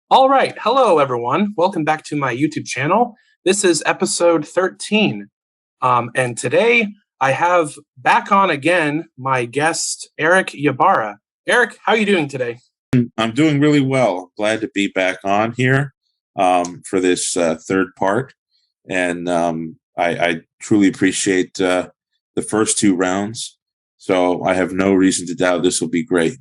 All right. Hello, everyone. Welcome back to my YouTube channel. This is episode 13. And today I have back on again my guest, Erick Ybarra. Erick, how are you doing today? I'm doing really well. Glad to be back on here for this third part. And I truly appreciate the first two rounds. So I have no reason to doubt this will be great.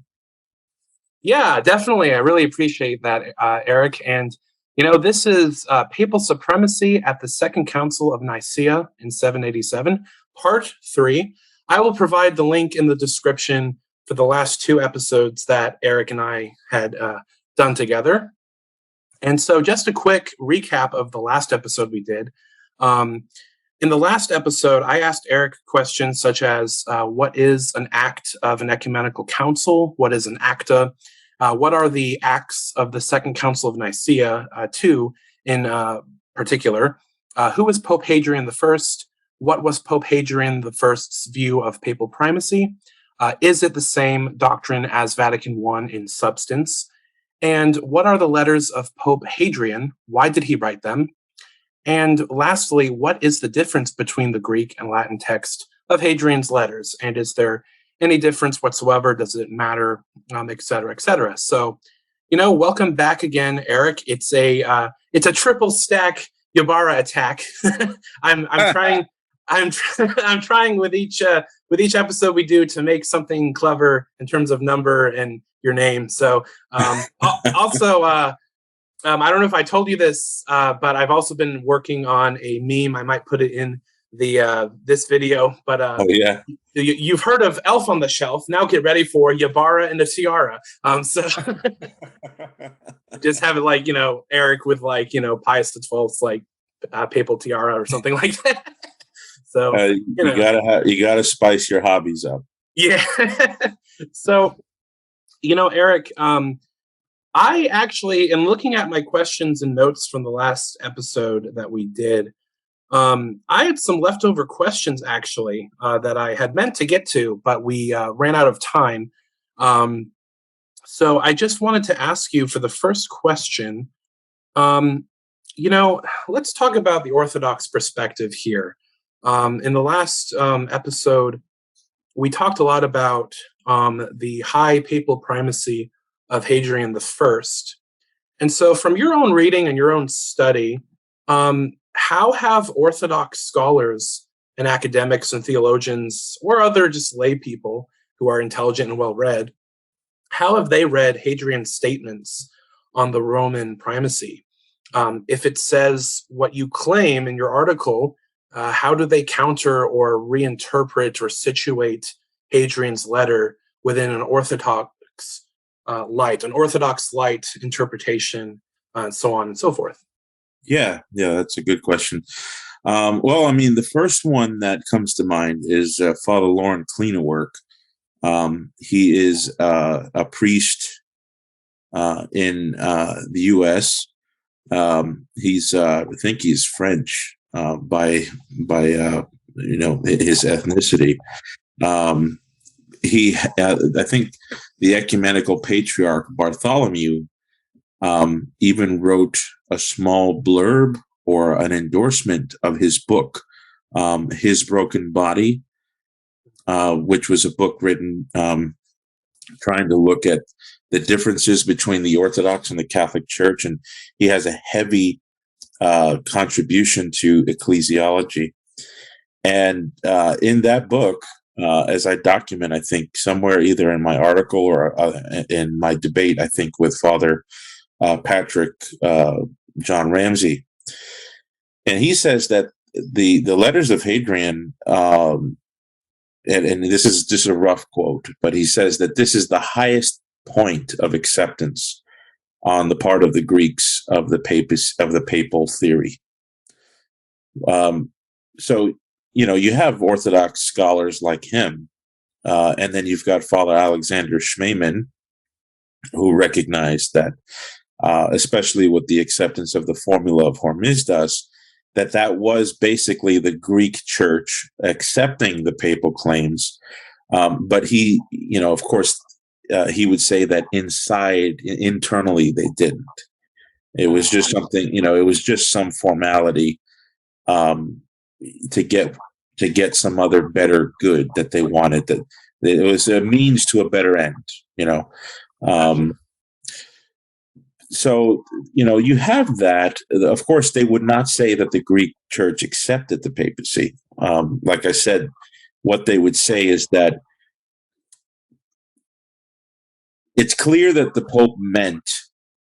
Yeah, definitely. I really appreciate that, Erick. And, this is Papal Supremacy at the Second Council of Nicaea in 787, part 3. I will provide the link in the description for the last two episodes that Erick and I had done together. And so, just a quick recap of the last episode we did. In the last episode, I asked Erick questions such as what is an act of an ecumenical council? What is an acta? What are the acts of the Second Council of Nicaea II in particular? Who was Pope Hadrian I? What was Pope Hadrian I's view of papal primacy? Is it the same doctrine as Vatican I in substance? And what are the letters of Pope Hadrian? Why did he write them? And lastly, what is the difference between the Greek and Latin text of Hadrian's letters? And is there any difference whatsoever? Does it matter? Et cetera, et cetera. So, welcome back again, Erick. It's a triple stack Ybarra attack. I'm trying. I'm trying with each episode we do to make something clever in terms of number and your name. So also. I don't know if I told you this, but I've also been working on a meme. I might put it in the this video. But Oh, yeah. you've heard of Elf on the Shelf. Now get ready for Ybarra and a tiara. So just have it like, Erick with like, Pius XII's papal tiara or something like that. So you gotta spice your hobbies up. Yeah. So, Erick, I actually am looking at my questions and notes from the last episode that we did. I had some leftover questions actually that I had meant to get to, but we ran out of time. So I just wanted to ask you for the first question. Let's talk about the Orthodox perspective here. In the last episode, we talked a lot about the high papal primacy of Hadrian I. And so from your own reading and your own study, how have Orthodox scholars and academics and theologians or other just lay people who are intelligent and well-read, how have they read Hadrian's statements on the Roman primacy? If it says what you claim in your article, how do they counter or reinterpret or situate Hadrian's letter within an Orthodox light interpretation, and so on and so forth? Yeah, that's a good question. Well, I mean, the first one that comes to mind is Father Lauren Kleenewerk. He is a priest in the U.S. He's, I think he's French by his ethnicity. I think the ecumenical patriarch Bartholomew even wrote a small blurb or an endorsement of his book, His Broken Body, which was a book written trying to look at the differences between the Orthodox and the Catholic Church. And he has a heavy contribution to ecclesiology. And in that book, as I document, I think somewhere either in my article or in my debate, I think with Father Patrick John Ramsey, and he says that the letters of Hadrian, and this is just a rough quote, but he says that this is the highest point of acceptance on the part of the Greeks of the papal theory. So you have Orthodox scholars like him, and then you've got Father Alexander Schmemann, who recognized that, especially with the acceptance of the formula of Hormisdas, that was basically the Greek Church accepting the papal claims. But he, of course, he would say that internally they didn't. It was just something, it was just some formality um, to get some other better good that they wanted. That it was a means to a better end. Um, so you have that. Of course, they would not say that the Greek Church accepted the papacy. Like I said, what they would say is that it's clear that the Pope meant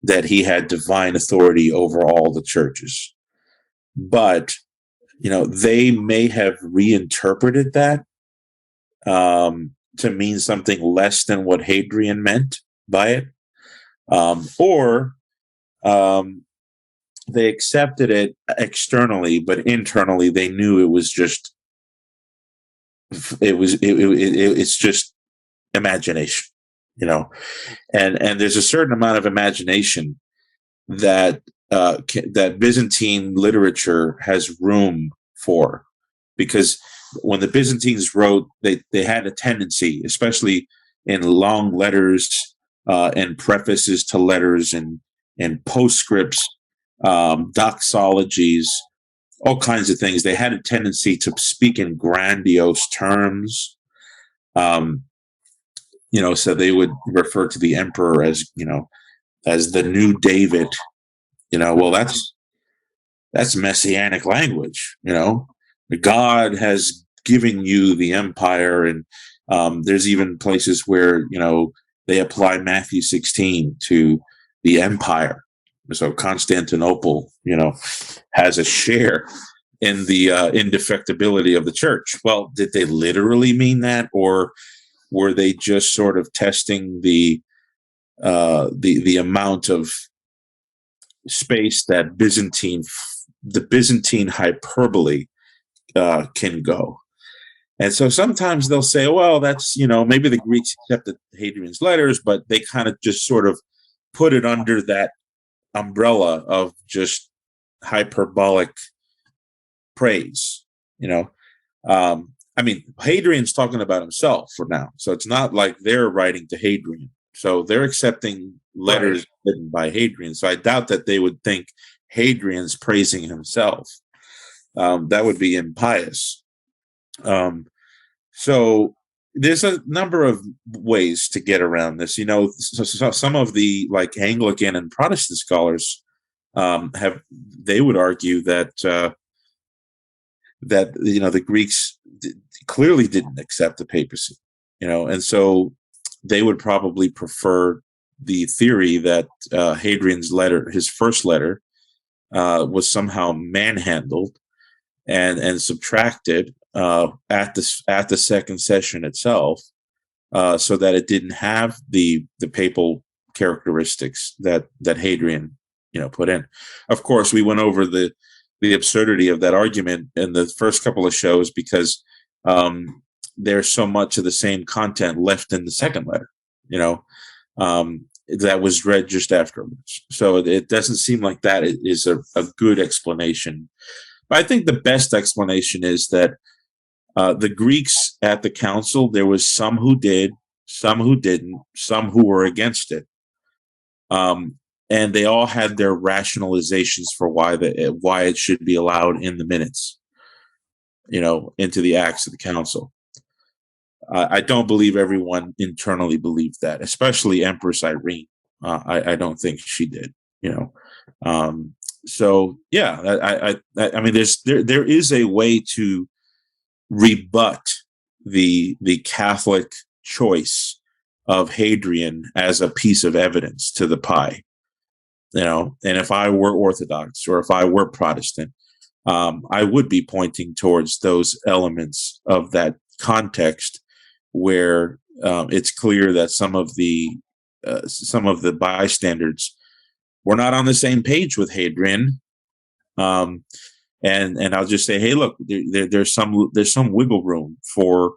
that he had divine authority over all the churches, but they may have reinterpreted that to mean something less than what Hadrian meant by it, or they accepted it externally, but internally they knew it was just it's just imagination, and there's a certain amount of imagination that that Byzantine literature has room for, because when the Byzantines wrote, they had a tendency, especially in long letters and prefaces to letters and postscripts, doxologies, all kinds of things. They had a tendency to speak in grandiose terms. So they would refer to the emperor as, as the new David. Well, that's messianic language. God has given you the empire, and there's even places where they apply Matthew 16 to the empire. So Constantinople, has a share in the indefectibility of the church. Well, did they literally mean that, or were they just sort of testing the amount of space that the Byzantine hyperbole can go? And so sometimes they'll say, well, that's, maybe the Greeks accepted Hadrian's letters, but they kind of just sort of put it under that umbrella of just hyperbolic praise. Hadrian's talking about himself for now, so it's not like they're writing to Hadrian. So they're accepting letters written by Hadrian. So I doubt that they would think Hadrian's praising himself. That would be impious. So there's a number of ways to get around this. So some of the Anglican and Protestant scholars they would argue that the Greeks clearly didn't accept the papacy, and so they would probably prefer the theory that Hadrian's letter, his first letter, was somehow manhandled and subtracted at the second session itself, so that it didn't have the papal characteristics that Hadrian put in. Of course, we went over the absurdity of that argument in the first couple of shows, because there's so much of the same content left in the second letter, that was read just afterwards. So it doesn't seem like that is a good explanation. But I think the best explanation is that the Greeks at the council, there was some who did, some who didn't, some who were against it. And they all had their rationalizations for why it should be allowed in the minutes, into the Acts of the Council. I don't believe everyone internally believed that, especially Empress Irene. I don't think she did. So yeah, I mean, there is a way to rebut the Catholic choice of Hadrian as a piece of evidence to the pie. And if I were Orthodox or if I were Protestant, I would be pointing towards those elements of that context where it's clear that some of the bystanders were not on the same page with Hadrian, and I'll just say, hey, look, there's some wiggle room for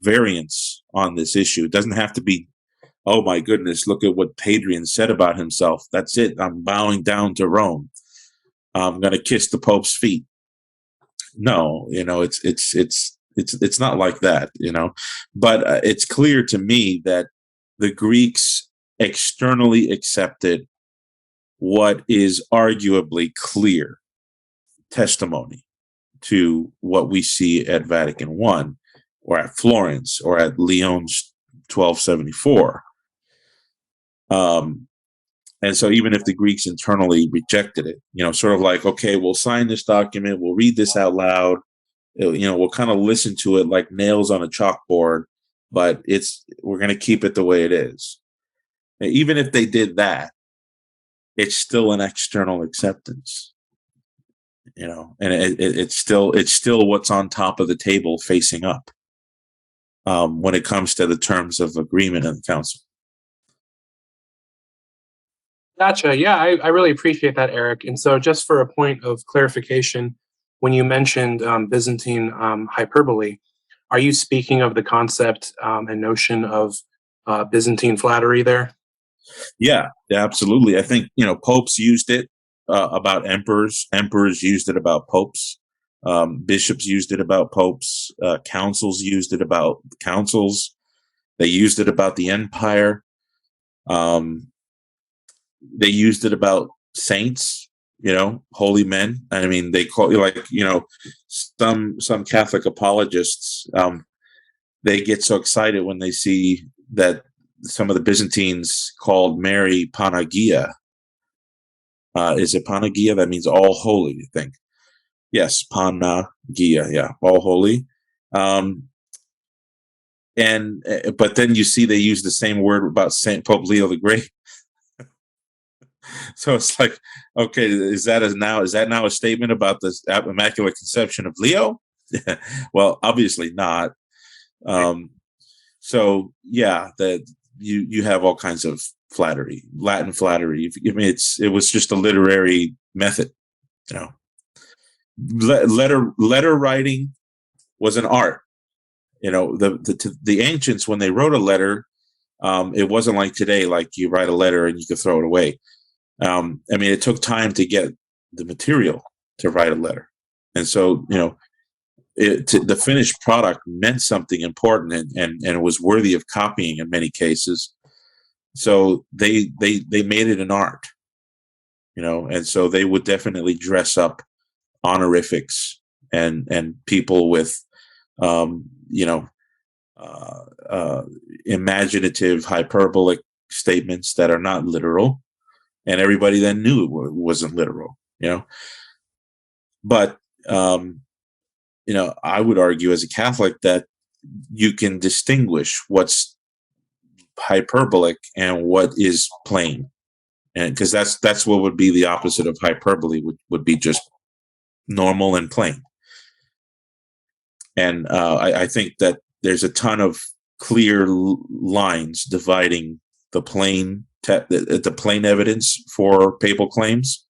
variance on this issue. It doesn't have to be, oh my goodness, look at what Hadrian said about himself. That's it. I'm bowing down to Rome. I'm going to kiss the Pope's feet. No, it's not like that, But it's clear to me that the Greeks externally accepted what is arguably clear testimony to what we see at Vatican I or at Florence or at Lyon's 1274. And so even if the Greeks internally rejected it, sort of like, okay, we'll sign this document, we'll read this out loud, we'll kind of listen to it like nails on a chalkboard, but we're going to keep it the way it is. And even if they did that, it's still an external acceptance, and it's still what's on top of the table facing up when it comes to the terms of agreement in the council. Gotcha. Yeah, I really appreciate that, Eric. And so just for a point of clarification, when you mentioned Byzantine hyperbole, are you speaking of the concept and notion of Byzantine flattery there? Yeah, absolutely. I think, popes used it about emperors. Emperors used it about popes. Bishops used it about popes. Councils used it about councils. They used it about the empire. They used it about saints, holy men. I mean, they call some Catholic apologists. They get so excited when they see that some of the Byzantines called Mary Panagia. Is it Panagia? That means all holy, I think. Yes, Panagia. Yeah, all holy. But then you see they use the same word about Saint Pope Leo the Great. So it's like, okay, is that now a statement about the Immaculate Conception of Leo? Well, obviously not. So yeah, that you have all kinds of flattery, Latin flattery. I mean, it was just a literary method. Letter writing was an art. The ancients, when they wrote a letter, it wasn't like today, like you write a letter and you can throw it away. It took time to get the material to write a letter. And so, the finished product meant something important and it was worthy of copying in many cases. So they made it an art, and so they would definitely dress up honorifics and people with, imaginative hyperbolic statements that are not literal. And everybody then knew it wasn't literal, But, I would argue as a Catholic that you can distinguish what's hyperbolic and what is plain. And because that's what would be the opposite of hyperbole, would be just normal and plain. And I think that there's a ton of clear lines dividing the plain evidence for papal claims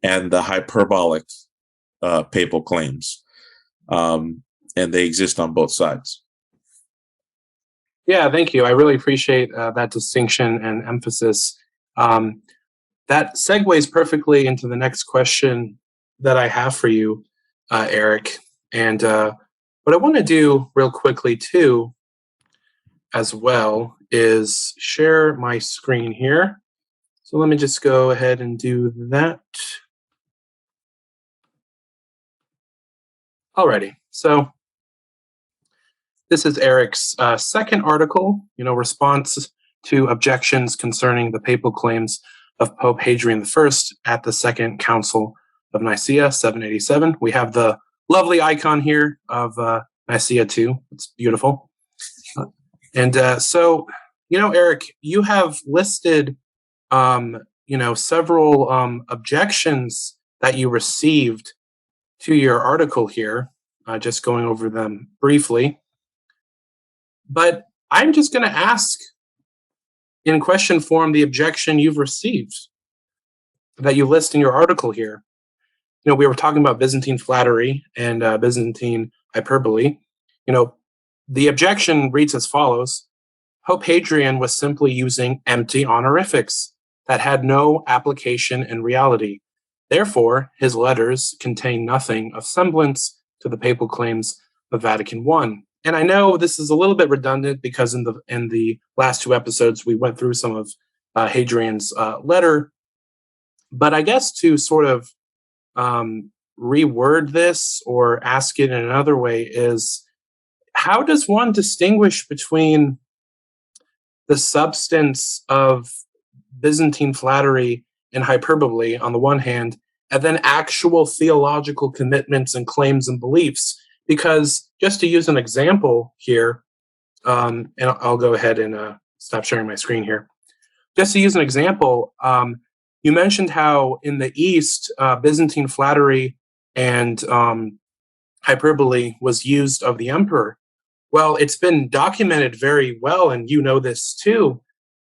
and the hyperbolic papal claims, and they exist on both sides. Yeah, thank you. I really appreciate that distinction and emphasis. That segues perfectly into the next question that I have for you, Eric. And what I want to do real quickly too, as well, is share my screen here. So let me just go ahead and do that. Alrighty, so this is Eric's second article, response to objections concerning the papal claims of Pope Hadrian I at the Second Council of Nicaea, 787. We have the lovely icon here of Nicaea II. It's beautiful. So, Eric, you have listed, several objections that you received to your article here, just going over them briefly. But I'm just going to ask in question form the objection you've received that you list in your article here. We were talking about Byzantine flattery and Byzantine hyperbole. The objection reads as follows: Pope Hadrian was simply using empty honorifics that had no application in reality. Therefore, his letters contain nothing of semblance to the papal claims of Vatican I. And I know this is a little bit redundant because in the last two episodes we went through some of Hadrian's letter But I guess to sort of reword this or ask it in another way is, how does one distinguish between the substance of Byzantine flattery and hyperbole on the one hand, and then actual theological commitments and claims and beliefs? Because just to use an example here, and I'll go ahead and stop sharing my screen here. Just to use an example, you mentioned how in the East, Byzantine flattery and hyperbole was used of the emperor. Well, it's been documented very well, and you know this too,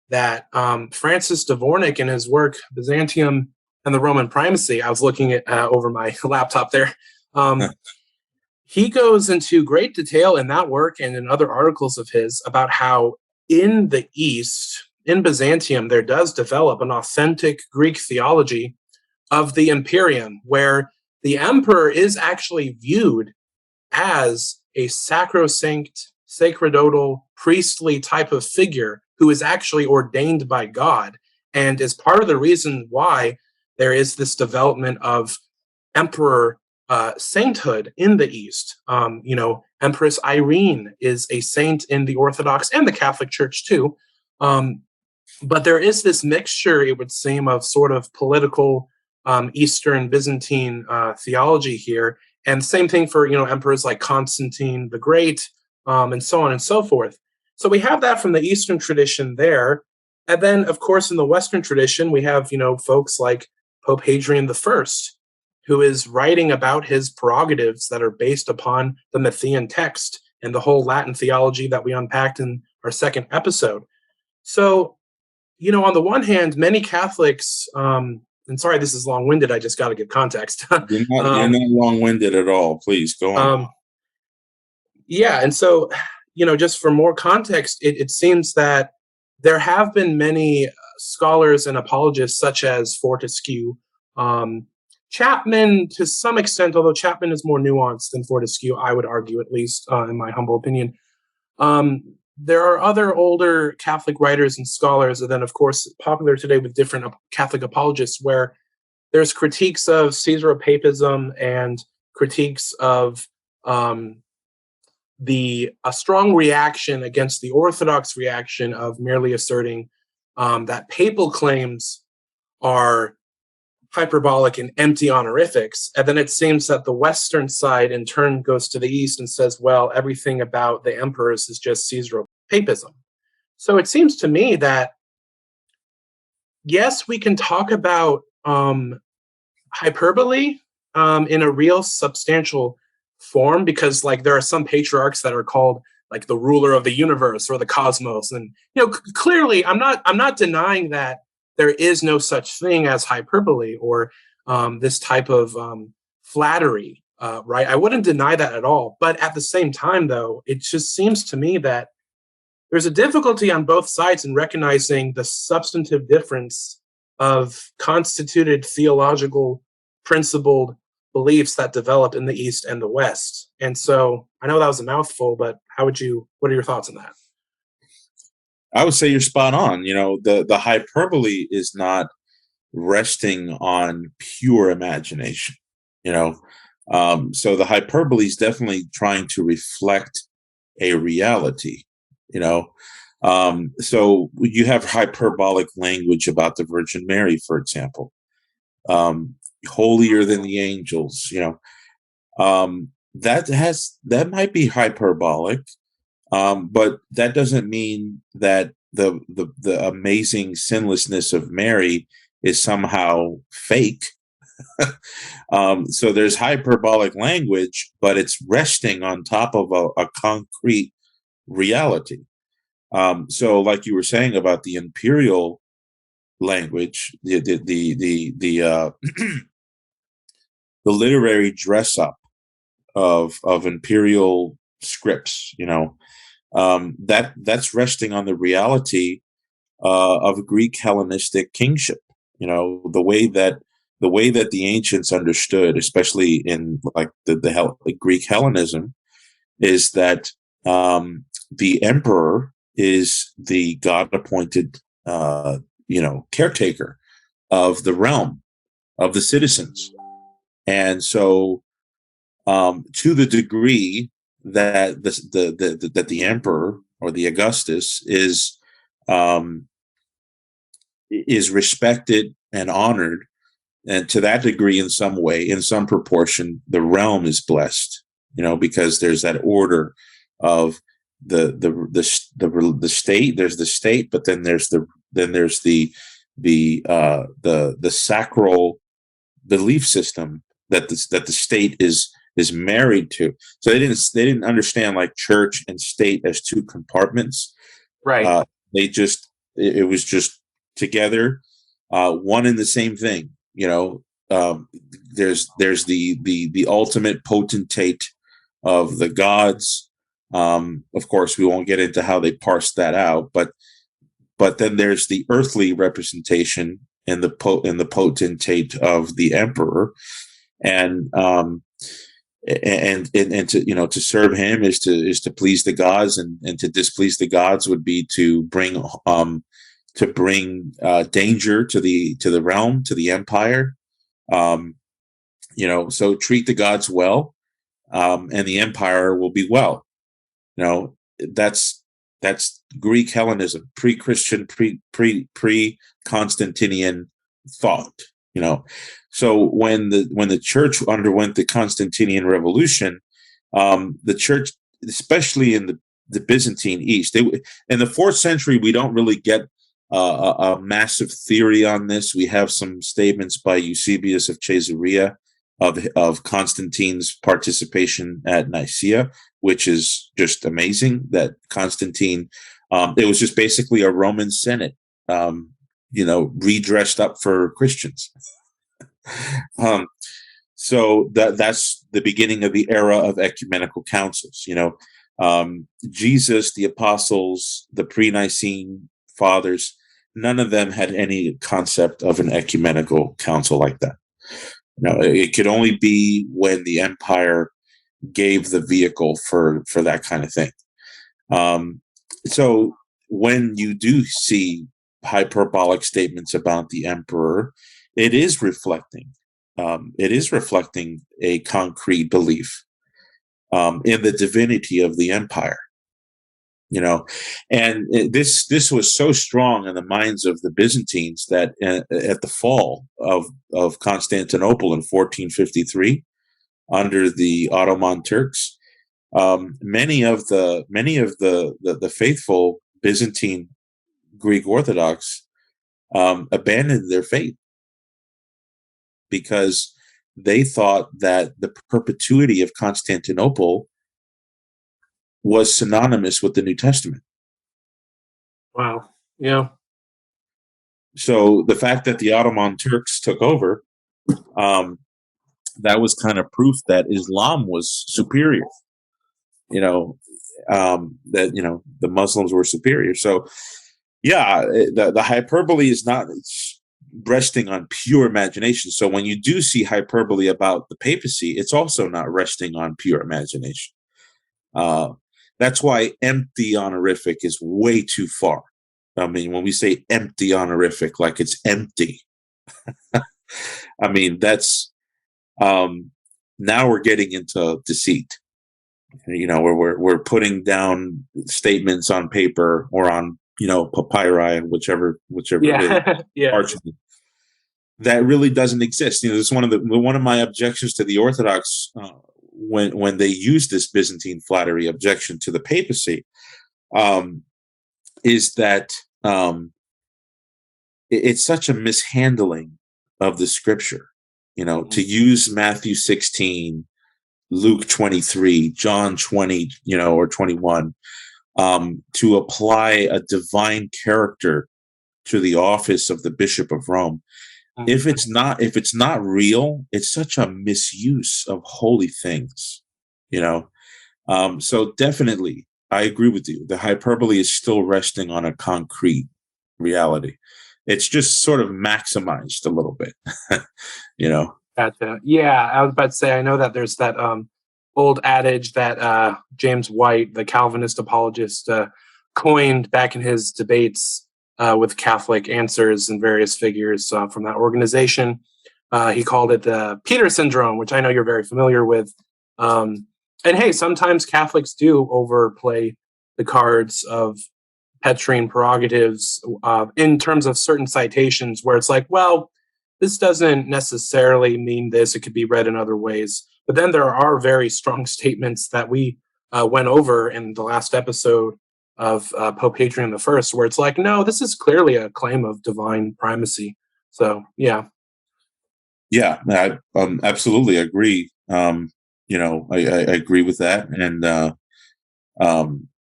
that Francis Dvornik in his work Byzantium and the Roman Primacy, I was looking at over my laptop there, he goes into great detail in that work and in other articles of his about how in the East, in Byzantium, there does develop an authentic Greek theology of the imperium, where the emperor is actually viewed as a sacrosanct, sacerdotal, priestly type of figure who is actually ordained by God, and is part of the reason why there is this development of emperor sainthood in the East. Empress Irene is a saint in the Orthodox and the Catholic Church too. But there is this mixture, it would seem, of sort of political Eastern Byzantine theology here, and same thing for emperors like Constantine the Great, and so on and so forth. So we have that from the Eastern tradition there, and then of course in the Western tradition we have folks like Pope Hadrian I, who is writing about his prerogatives that are based upon the Matthean text and the whole Latin theology that we unpacked in our second episode. So, on the one hand, many Catholics, and sorry, this is long-winded. I just got to give context. You're not long-winded at all. Please go on. Yeah, and so, just for more context, it seems that there have been many scholars and apologists, such as Fortescue, Chapman to some extent, although Chapman is more nuanced than Fortescue, I would argue, at least in my humble opinion. There are other older Catholic writers and scholars, and then, of course, popular today with different Catholic apologists, where there's critiques of Caesaropapism and critiques of a strong reaction against the Orthodox reaction of merely asserting that papal claims are hyperbolic and empty honorifics. And then it seems that the Western side in turn goes to the East and says, well, everything about the emperors is just Caesaropapism. So it seems to me that, yes, we can talk about hyperbole in a real substantial form, because there are some patriarchs that are called like the ruler of the universe or the cosmos. And, clearly I'm not denying that there is no such thing as hyperbole or this type of flattery, right? I wouldn't deny that at all. But at the same time, though, it just seems to me that there's a difficulty on both sides in recognizing the substantive difference of constituted theological principled beliefs that develop in the East and the West. And so I know that was a mouthful, but what are your thoughts on that? I would say you're spot on. The hyperbole is not resting on pure imagination. So the hyperbole is definitely trying to reflect a reality. So you have hyperbolic language about the Virgin Mary, for example, holier than the angels. That might be hyperbolic. But that doesn't mean that the amazing sinlessness of Mary is somehow fake. So there's hyperbolic language, but it's resting on top of a concrete reality. So, like you were saying about the imperial language, the the literary dress up of imperial scripts, that's resting on the reality of Greek Hellenistic kingship. The way that the ancients understood, especially in like the Greek Hellenism, is that the emperor is the God-appointed, caretaker of the realm. of the citizens. And so, to the degree that that the emperor or the Augustus is respected and honored, and to that degree, in some way, in some proportion, the realm is blessed. Because there's that order of the state. There's the state, but then there's the sacral belief system that the state is married to. So they didn't understand like church and state as two compartments. Right. It was just together, one and the same thing. There's the ultimate potentate of the gods. Of course, we won't get into how they parse that out, but then there's the earthly representation in the potentate of the emperor, and to serve him is to please the gods, and to displease the gods would be to bring danger to the realm, to the empire. So treat the gods well, and the empire will be well. That's Greek Hellenism, pre-Christian, pre-Constantinian thought. So when the church underwent the Constantinian revolution, the church, especially in the Byzantine East, in the 4th century, we don't really get a massive theory on this. We have some statements by Eusebius of Caesarea of Constantine's participation at Nicaea, which is just amazing. That Constantine, it was just basically a Roman Senate, redressed up for Christians. So that's the beginning of the era of ecumenical councils. Jesus, the apostles, the pre-Nicene fathers, none of them had any concept of an ecumenical council like that. It could only be when the empire gave the vehicle for that kind of thing. So when you do see hyperbolic statements about the emperor, it is reflecting a concrete belief in the divinity of the empire. And this was so strong in the minds of the Byzantines that at the fall of Constantinople in 1453, under the Ottoman Turks, many of the faithful Byzantine Greek Orthodox abandoned their faith because they thought that the perpetuity of Constantinople was synonymous with the New Testament. Wow. Yeah. So the fact that the Ottoman Turks took over, that was kind of proof that Islam was superior. That the Muslims were superior. So, yeah, the hyperbole is not resting on pure imagination. So when you do see hyperbole about the papacy, it's also not resting on pure imagination. That's why empty honorific is way too far. I mean, when we say empty honorific, like it's empty, I mean, that's now we're getting into deceit. We're putting down statements on paper or on papyri, whichever Yeah. Yeah. parchment, that really doesn't exist. It's one of my objections to the Orthodox when they use this Byzantine flattery objection to the papacy, is that it's such a mishandling of the scripture. To use Matthew 16, Luke 23, John 20, or 21, to apply a divine character to the office of the Bishop of Rome. If it's not real, it's such a misuse of holy things, So definitely, I agree with you. The hyperbole is still resting on a concrete reality. It's just sort of maximized a little bit, Gotcha. Yeah, I was about to say, I know that there's that old adage that James White, the Calvinist apologist, coined back in his debates with Catholic Answers and various figures from that organization. He called it the Peter syndrome, which I know you're very familiar with. And hey, sometimes Catholics do overplay the cards of Petrine prerogatives in terms of certain citations where it's like, well, this doesn't necessarily mean this. It could be read in other ways. But then there are very strong statements that we went over in the last episode of Pope Hadrian I, where it's like, no, this is clearly a claim of divine primacy. So, yeah. Yeah, I absolutely agree. I agree with that, and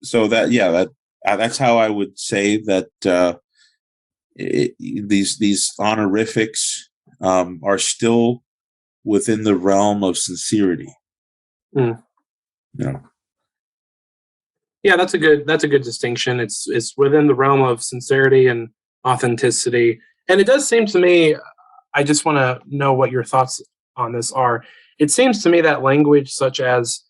so that's how I would say that these honorifics are still within the realm of sincerity. Mm. Yeah, that's a good distinction. It's within the realm of sincerity and authenticity, and it does seem to me. I just want to know what your thoughts on this are. It seems to me that language such as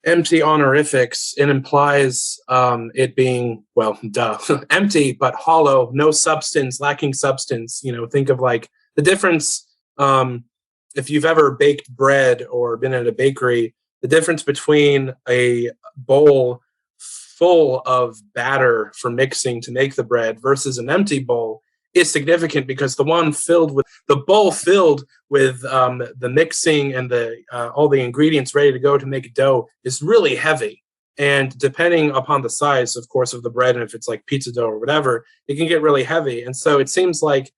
empty honorifics, it implies it being, well, duh, empty but hollow, no substance, lacking substance. Think of like the difference. If you've ever baked bread or been at a bakery, the difference between a bowl full of batter for mixing to make the bread versus an empty bowl is significant, because the bowl filled with the mixing and the all the ingredients ready to go to make a dough is really heavy. And depending upon the size, of course, of the bread, and if it's like pizza dough or whatever, it can get really heavy. And so it seems like,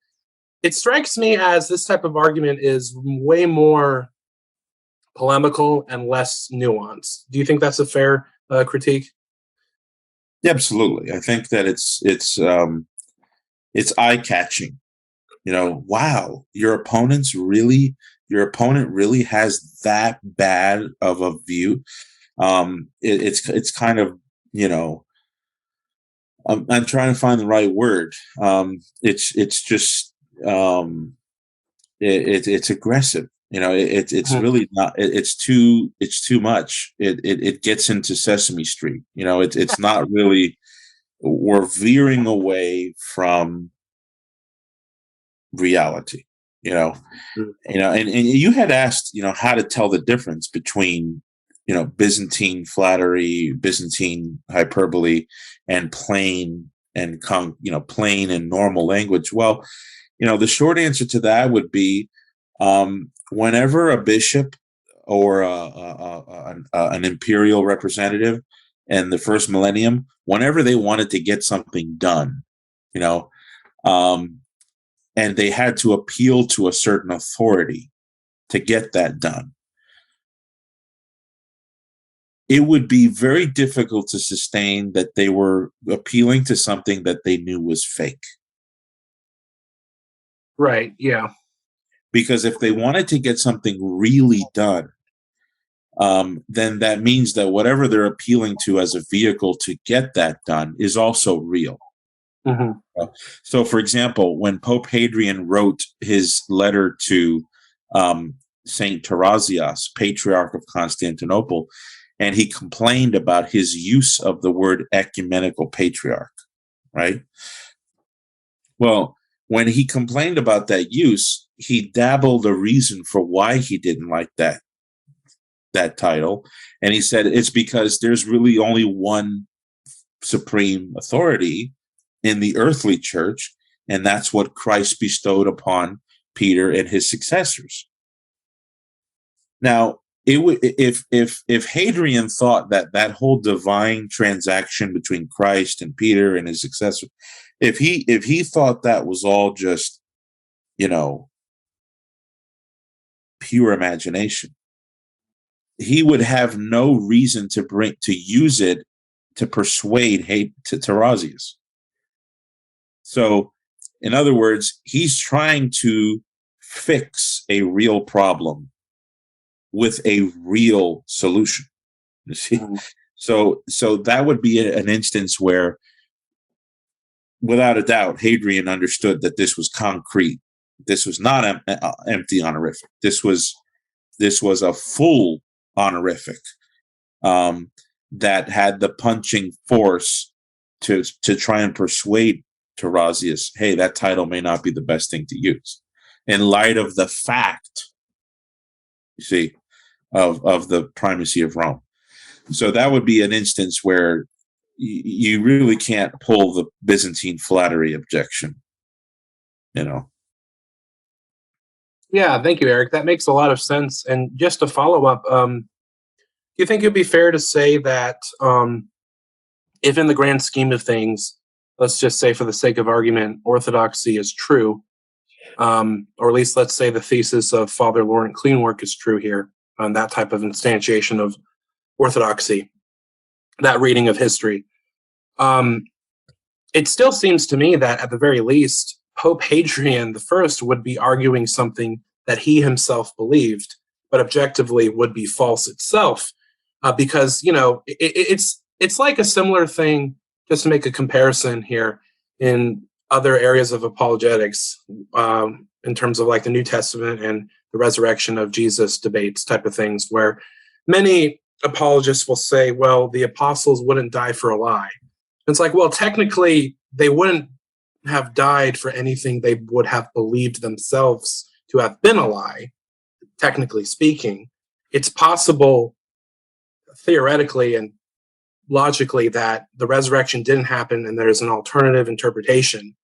it strikes me as this type of argument is way more polemical and less nuanced. Do you think that's a fair critique? Yeah, absolutely. I think that it's eye catching. Wow, your opponent really has that bad of a view. It's kind of, I'm trying to find the right word. It's just it's aggressive. It's really not. It's too much. It gets into Sesame Street. It's not really. We're veering away from reality. And you had asked, how to tell the difference between, Byzantine flattery, Byzantine hyperbole, and plain and plain and normal language. Well, the short answer to that would be, whenever a bishop or an imperial representative in the first millennium, whenever they wanted to get something done, and they had to appeal to a certain authority to get that done, it would be very difficult to sustain that they were appealing to something that they knew was fake. Right, yeah. Because if they wanted to get something really done, then that means that whatever they're appealing to as a vehicle to get that done is also real. Mm-hmm. So, for example, when Pope Hadrian wrote his letter to Saint Tarasius, Patriarch of Constantinople, and he complained about his use of the word ecumenical patriarch, right? Well, when he complained about that use, he dabbled a reason for why he didn't like that title. And he said it's because there's really only one supreme authority in the earthly church, and that's what Christ bestowed upon Peter and his successors. Now, if Hadrian thought that whole divine transaction between Christ and Peter and his successor, if he thought that was all just, pure imagination, he would have no reason to use it to persuade Tarasius. So, in other words, he's trying to fix a real problem with a real solution. You see? Mm-hmm. So that would be an instance where, without a doubt, Hadrian understood that this was concrete. This was not empty honorific. This was a full honorific that had the punching force to try and persuade Tarasius, hey, that title may not be the best thing to use. in light of the fact, you see, of the primacy of Rome. So that would be an instance where you really can't pull the Byzantine flattery objection, you know. Yeah, thank you, Eric. That makes a lot of sense. And just to follow up, do you think it'd be fair to say that if in the grand scheme of things, let's just say for the sake of argument, orthodoxy is true, or at least let's say the thesis of Father Laurent Kleinwerk is true here, on that type of instantiation of orthodoxy, that reading of history. It still seems to me that at the very least, Pope Hadrian I would be arguing something that he himself believed, but objectively would be false itself, because it's like a similar thing. Just to make a comparison here, in other areas of apologetics, in terms of like the New Testament and the resurrection of Jesus debates type of things, where many apologists will say, well, the apostles wouldn't die for a lie. It's like, well, technically, they wouldn't have died for anything they would have believed themselves to have been a lie, technically speaking. It's possible, theoretically and logically, that the resurrection didn't happen and there's an alternative interpretation.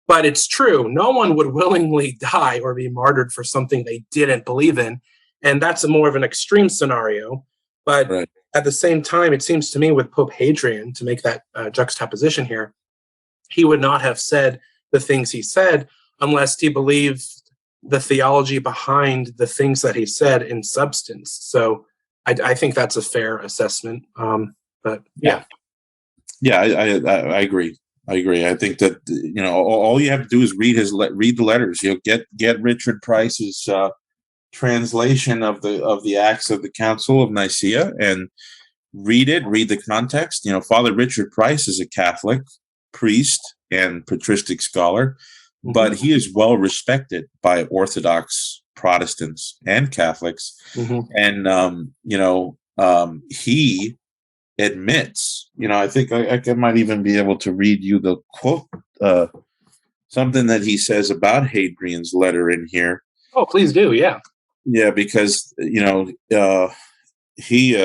But it's true, no one would willingly die or be martyred for something they didn't believe in. And that's more of an extreme scenario. But right. At the same time, it seems to me with Pope Hadrian, to make that juxtaposition here, he would not have said the things he said unless he believed the theology behind the things that he said in substance. So I think that's a fair assessment. But yeah. Yeah, I agree. I agree. I think that, all you have to do is read the letters. Get Richard Price's translation of the Acts of the Council of Nicaea and read it. Read the context. Father Richard Price is a Catholic priest and patristic scholar, but he is well respected by Orthodox Protestants and Catholics, and he admits, I think I might even be able to read you the quote, something that he says about Hadrian's letter in here. Oh, please do. Yeah. Yeah, because, he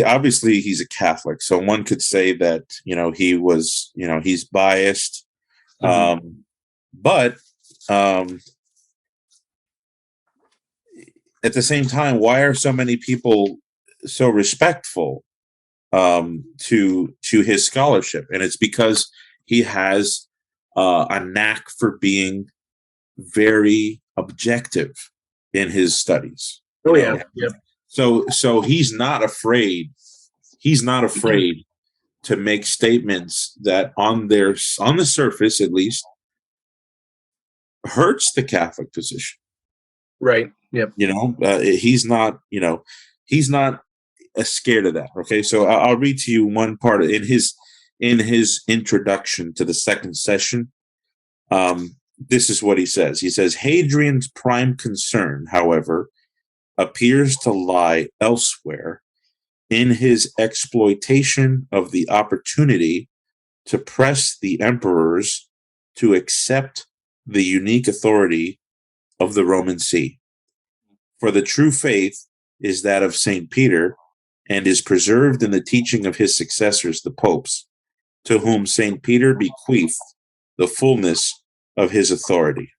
obviously he's a Catholic. So one could say that, he was, he's biased. But at the same time, why are so many people so respectful to his scholarship? And it's because he has a knack for being very objective in his studies. Oh yeah. Yep. So he's not afraid. He's not afraid to make statements that on the surface, at least, hurts the Catholic position. Right. Yep. He's not scared of that. Okay. So I'll read to you one part in his introduction to the second session. This is what he says. He says, Hadrian's prime concern, however, appears to lie elsewhere in his exploitation of the opportunity to press the emperors to accept the unique authority of the Roman See. For the true faith is that of St. Peter and is preserved in the teaching of his successors, the popes, to whom St. Peter bequeathed the fullness of his authority.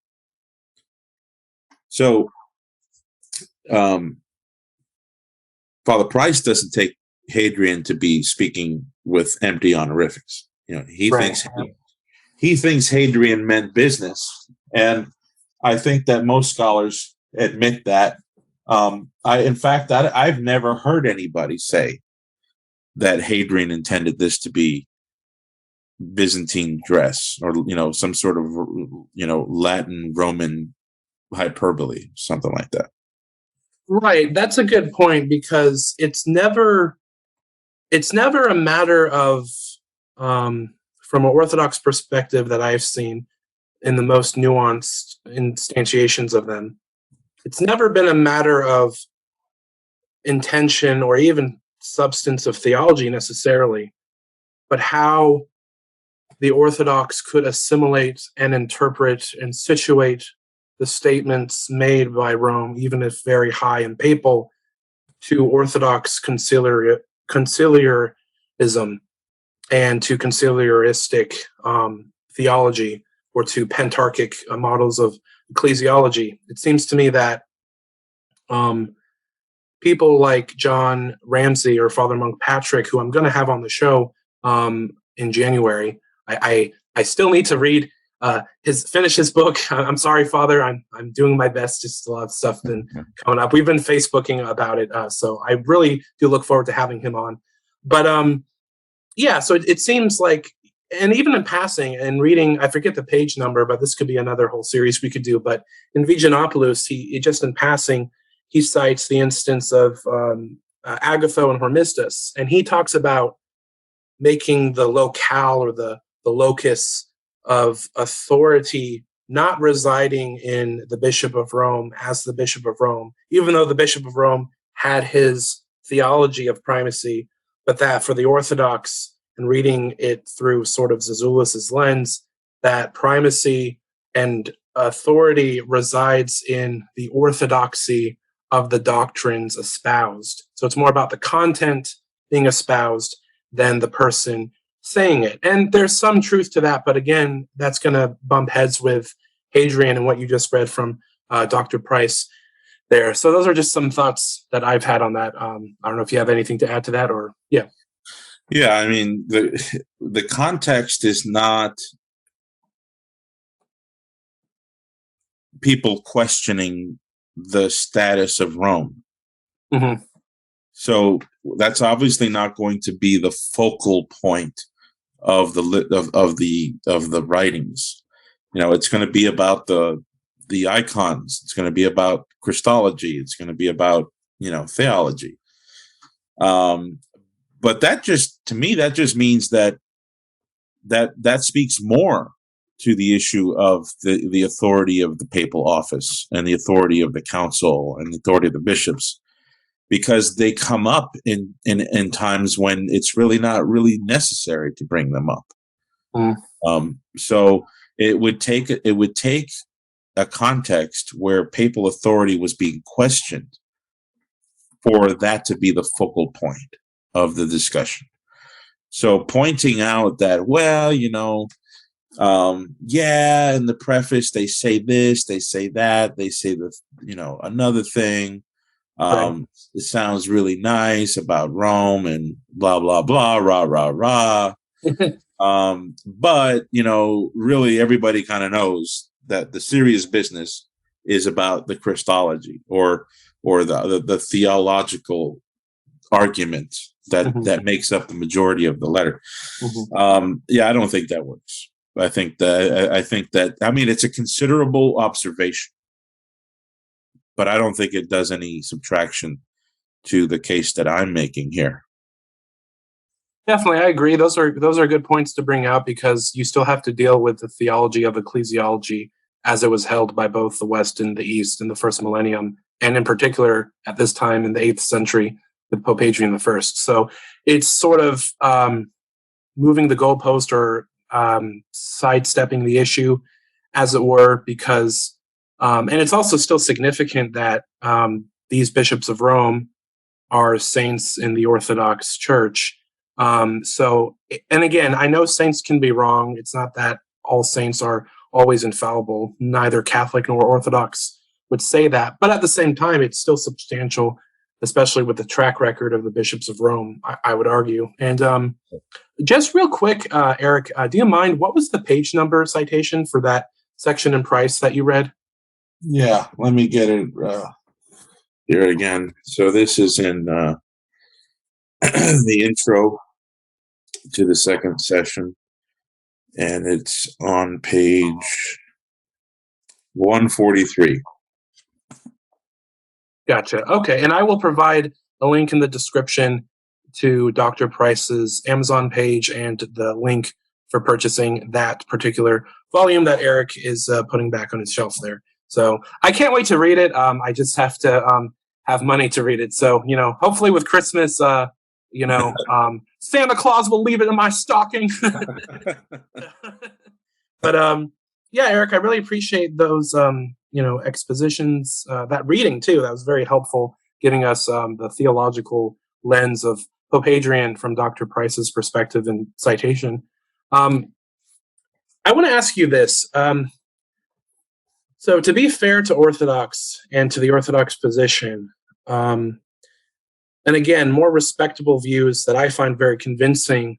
So, Father Price doesn't take Hadrian to be speaking with empty honorifics. He thinks Hadrian meant business, and I think that most scholars admit that. I've never heard anybody say that Hadrian intended this to be Byzantine dress or some sort of Latin Roman hyperbole, something like that. Right, that's a good point, because it's never a matter of from an Orthodox perspective that I've seen in the most nuanced instantiations of them. It's never been a matter of intention or even substance of theology necessarily, but how the Orthodox could assimilate and interpret and situate the statements made by Rome, even if very high and papal, to Orthodox conciliarism and to conciliaristic theology, or to pentarchic models of ecclesiology. It seems to me that people like John Ramsey or Father Monk Patrick, who I'm going to have on the show in January, I still need to read finish his book. I'm sorry, Father. I'm doing my best. Just a lot of stuff been coming up. We've been Facebooking about it, so I really do look forward to having him on. But yeah, so it seems like, and even in passing and reading, I forget the page number, but this could be another whole series we could do. But in Vigenopoulos, he just in passing, he cites the instance of Agatho and Hormisdas, and he talks about making the locale or the locus of authority not residing in the Bishop of Rome as the Bishop of Rome, even though the Bishop of Rome had his theology of primacy, but that for the Orthodox, and reading it through sort of Zizulis's lens, that primacy and authority resides in the orthodoxy of the doctrines espoused. So it's more about the content being espoused than the person saying it. And there's some truth to that, but again, that's going to bump heads with Hadrian and what you just read from Dr. Price there. So those are just some thoughts that I've had on that. I don't know if you have anything to add to that, or yeah. Yeah, I mean, the context is not people questioning the status of Rome. Mm-hmm. So that's obviously not going to be the focal point of the writings. You know, it's going to be about the icons. It's going to be about Christology. It's going to be about, theology. But that just, to me, that just means that speaks more to the issue of the authority of the papal office and the authority of the council and the authority of the bishops, because they come up in times when it's really not really necessary to bring them up. So it would take a context where papal authority was being questioned for that to be the focal point of the discussion. So pointing out that, well, in the preface they say this, they say that, they say another thing. Right. It sounds really nice about Rome and blah blah blah, rah rah rah. But really everybody kind of knows that the serious business is about the Christology or the theological argument that makes up the majority of the letter. I don't think that works. I think that it's a considerable observation, but I don't think it does any subtraction to the case that I'm making here. Definitely, I agree. Those are good points to bring out, because you still have to deal with the theology of ecclesiology as it was held by both the West and the East in the first millennium, and in particular at this time in the 8th century with Pope Hadrian I. So it's sort of moving the goalpost or sidestepping the issue, as it were, because and it's also still significant that these bishops of Rome are saints in the Orthodox Church. So, and again, I know saints can be wrong. It's not that all saints are always infallible. Neither Catholic nor Orthodox would say that. But at the same time, it's still substantial, especially with the track record of the bishops of Rome, I would argue. And just real quick, Eric, do you mind, what was the page number citation for that section in Price that you read? Yeah, let me get it here again. So this is in the intro to the second session, and it's on page 143. Gotcha. Okay, and I will provide a link in the description to Dr. Price's Amazon page and the link for purchasing that particular volume that Eric is putting back on his shelf there. So I can't wait to read it. I just have to have money to read it. So, hopefully with Christmas, Santa Claus will leave it in my stocking. But yeah, Eric, I really appreciate those expositions, that reading too. That was very helpful, giving us the theological lens of Pope Hadrian from Dr. Price's perspective and citation. I want to ask you this. So to be fair to Orthodox and to the Orthodox position, and again, more respectable views that I find very convincing,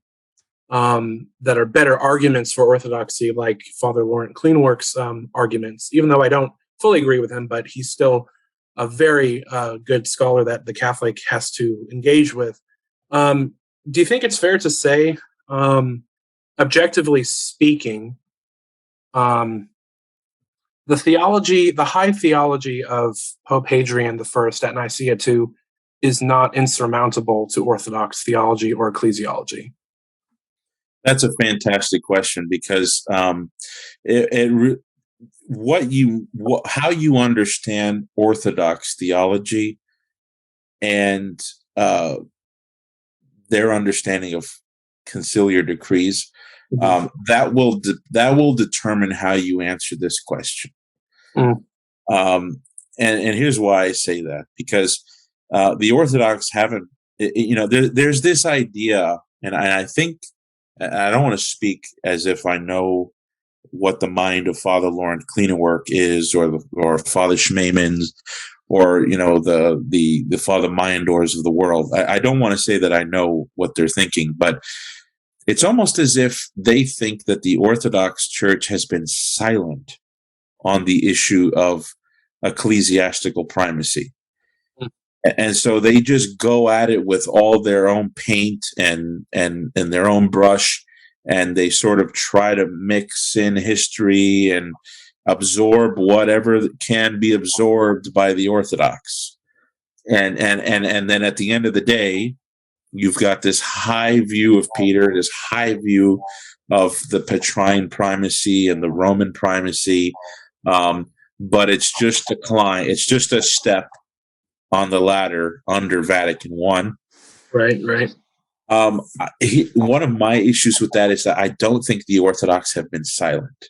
that are better arguments for Orthodoxy, like Father Laurent Kleinwork's arguments, even though I don't fully agree with him, but he's still a very good scholar that the Catholic has to engage with. Do you think it's fair to say, objectively speaking, the high theology of Pope Hadrian I at Nicaea II is not insurmountable to Orthodox theology or ecclesiology? That's a fantastic question, because how you understand Orthodox theology and their understanding of conciliar decrees, that will determine how you answer this question. And here's why I say that, because the Orthodox haven't, there's this idea, and I think, I don't want to speak as if I know what the mind of Father Laurent Kleinwork is, or Father Schmemanns, or the Father Meyendorfs of the world. I don't want to say that I know what they're thinking, but it's almost as if they think that the Orthodox Church has been silent on the issue of ecclesiastical primacy. And so they just go at it with all their own paint and their own brush, and they sort of try to mix in history and absorb whatever can be absorbed by the Orthodox. And then at the end of the day, you've got this high view of Peter, this high view of the Petrine primacy and the Roman primacy, but it's just a climb. It's just a step on the ladder under Vatican I. Right. One of my issues with that is that I don't think the Orthodox have been silent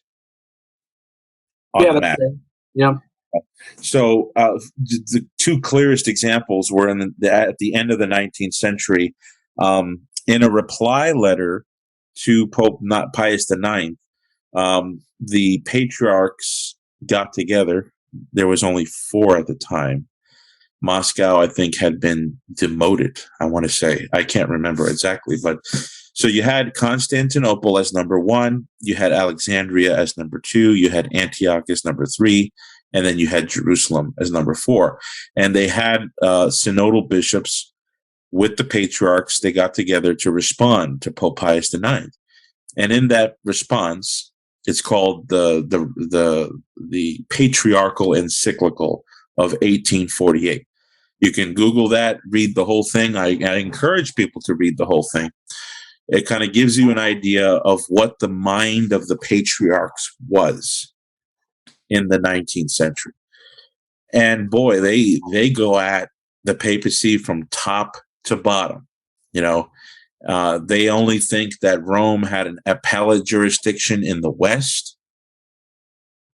on the matter. Yeah. So the two clearest examples were at the end of the 19th century, in a reply letter to Pope Pius IX. The patriarchs got together. There was only 4 at the time. Moscow, I think, had been demoted, I want to say. I can't remember exactly. But so you had Constantinople as number 1, you had Alexandria as number 2, you had Antioch as number 3, and then you had Jerusalem as number 4. And they had synodal bishops with the patriarchs. They got together to respond to Pope Pius IX. And in that response, it's called the Patriarchal Encyclical of 1848. You can Google that, read the whole thing. I encourage people to read the whole thing. It kind of gives you an idea of what the mind of the patriarchs was in the 19th century. And boy, they go at the papacy from top to bottom. They only think that Rome had an appellate jurisdiction in the West.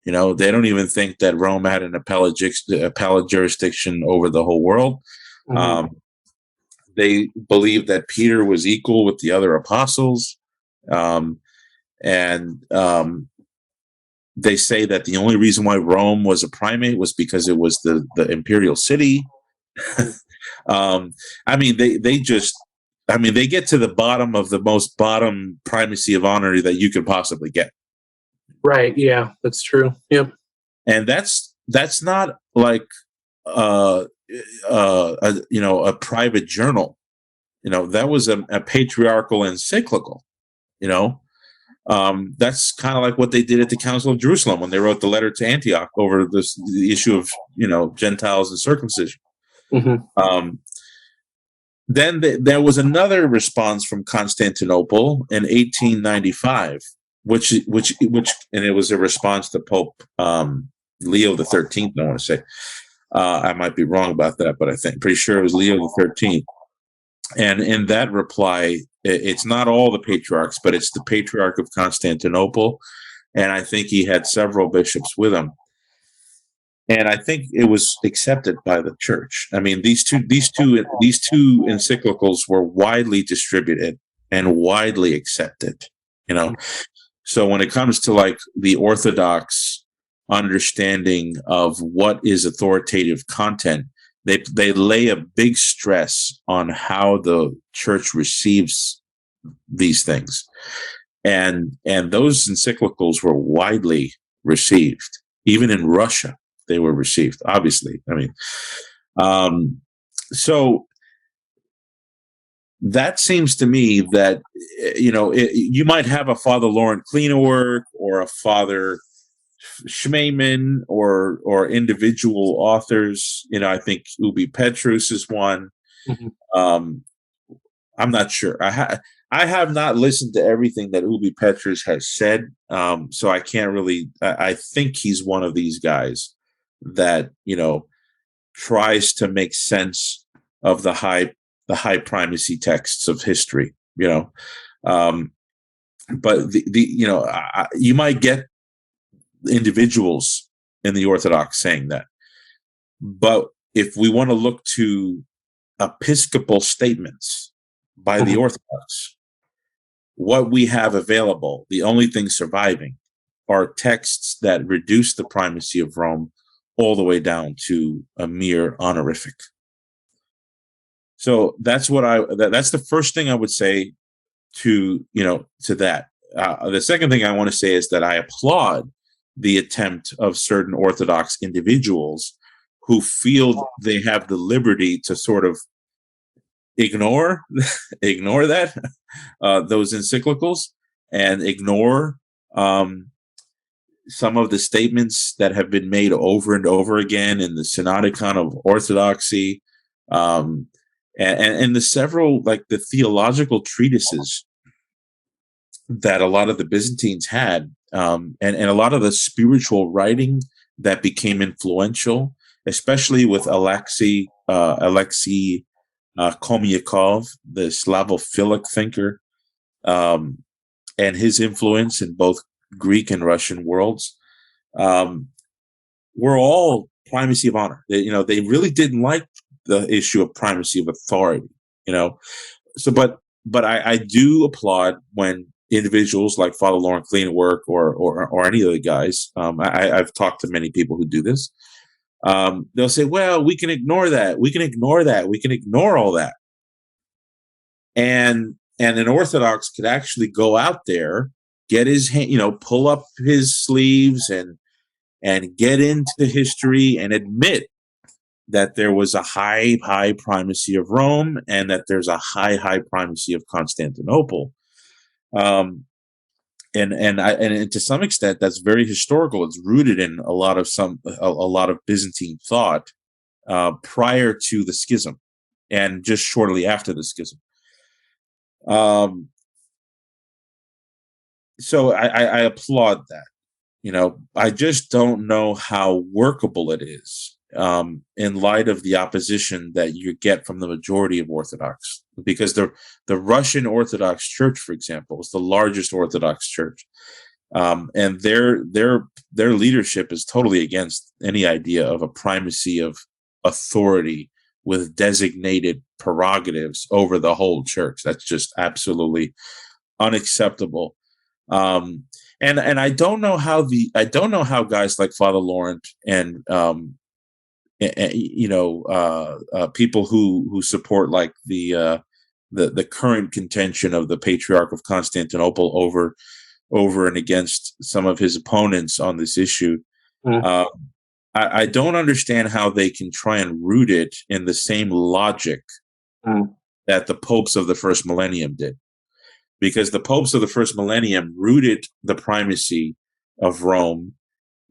They don't even think that Rome had an appellate jurisdiction over the whole world. Mm-hmm. They believe that Peter was equal with the other apostles. They say that the only reason why Rome was a primate was because it was the imperial city. They get to the bottom of the most bottom primacy of honor that you could possibly get. Right. Yeah, that's true. Yep. And that's not like a private journal. That was a patriarchal encyclical. That's kind of like what they did at the Council of Jerusalem when they wrote the letter to Antioch over the issue of Gentiles and circumcision. Mm-hmm. Then there was another response from Constantinople in 1895. Which, and it was a response to Pope Leo XIII. I want to say, I might be wrong about that, but pretty sure it was Leo XIII. And in that reply, It's not all the patriarchs, but it's the Patriarch of Constantinople, and I think he had several bishops with him. And I think it was accepted by the church. I mean, these two encyclicals were widely distributed and widely accepted. You know, so when it comes to like the Orthodox understanding of what is authoritative content, they lay a big stress on how the church receives these things, and those encyclicals were widely received, even in Russia. They were received, obviously. I mean, so that seems to me that, you might have a Father Laurent Kleinenwerk or a Father Schmemann or individual authors. I think Ubi Petrus is one. Mm-hmm. I'm not sure. I have not listened to everything that Ubi Petrus has said, so I can't really. I think he's one of these guys that tries to make sense of the high primacy texts of history. But you might get individuals in the Orthodox saying that, but if we want to look to episcopal statements by the Orthodox, what we have available, the only thing surviving, are texts that reduce the primacy of Rome all the way down to a mere honorific. So that's that's the first thing I would say to that. The second thing I want to say is that I applaud the attempt of certain Orthodox individuals who feel they have the liberty to sort of ignore that those encyclicals and ignore some of the statements that have been made over and over again in the Synodicon of Orthodoxy, and the several, like, the theological treatises that a lot of the Byzantines had, and a lot of the spiritual writing that became influential, especially with Alexei Komyakov, the Slavophilic thinker, and his influence in both Greek and Russian worlds, were all primacy of honor. They really didn't like the issue of primacy of authority. So, but I do applaud when individuals like Father Laurent Kleinenwerk or any of the guys. I've talked to many people who do this. They'll say, "Well, we can ignore that. We can ignore that. We can ignore all that." And an Orthodox could actually go out there, get his hand, pull up his sleeves and get into history and admit that there was a high primacy of Rome and that there's a high primacy of Constantinople. And to some extent, that's very historical. It's rooted in a lot of Byzantine thought prior to the schism and just shortly after the schism. So I applaud that. I just don't know how workable it is in light of the opposition that you get from the majority of Orthodox, because the Russian Orthodox Church, for example, is the largest Orthodox church, and their leadership is totally against any idea of a primacy of authority with designated prerogatives over the whole church. That's just absolutely unacceptable. And I don't know how guys like Father Laurent and people who support like the current contention of the Patriarch of Constantinople over and against some of his opponents on this issue. I don't understand how they can try and root it in the same logic that the popes of the first millennium did. Because the popes of the first millennium rooted the primacy of Rome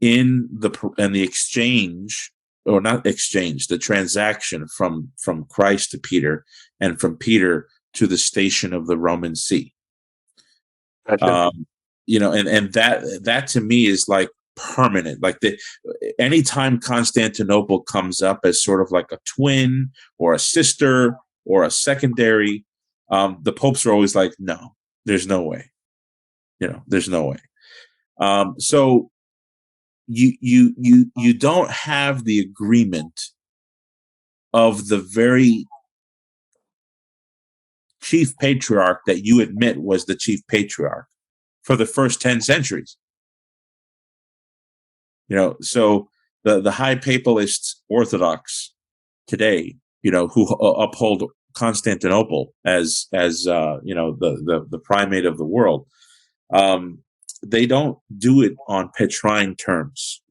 in the exchange, or not exchange, the transaction from Christ to Peter and from Peter to the station of the Roman See. Gotcha. And that to me is like permanent. Like anytime Constantinople comes up as sort of like a twin or a sister or a secondary, The popes are always like, no, there's no way. There's no way. So you don't have the agreement of the very chief patriarch that you admit was the chief patriarch for the first 10 centuries. So the high papalist Orthodox today, who uphold Constantinople as the primate of the world, they don't do it on Petrine terms.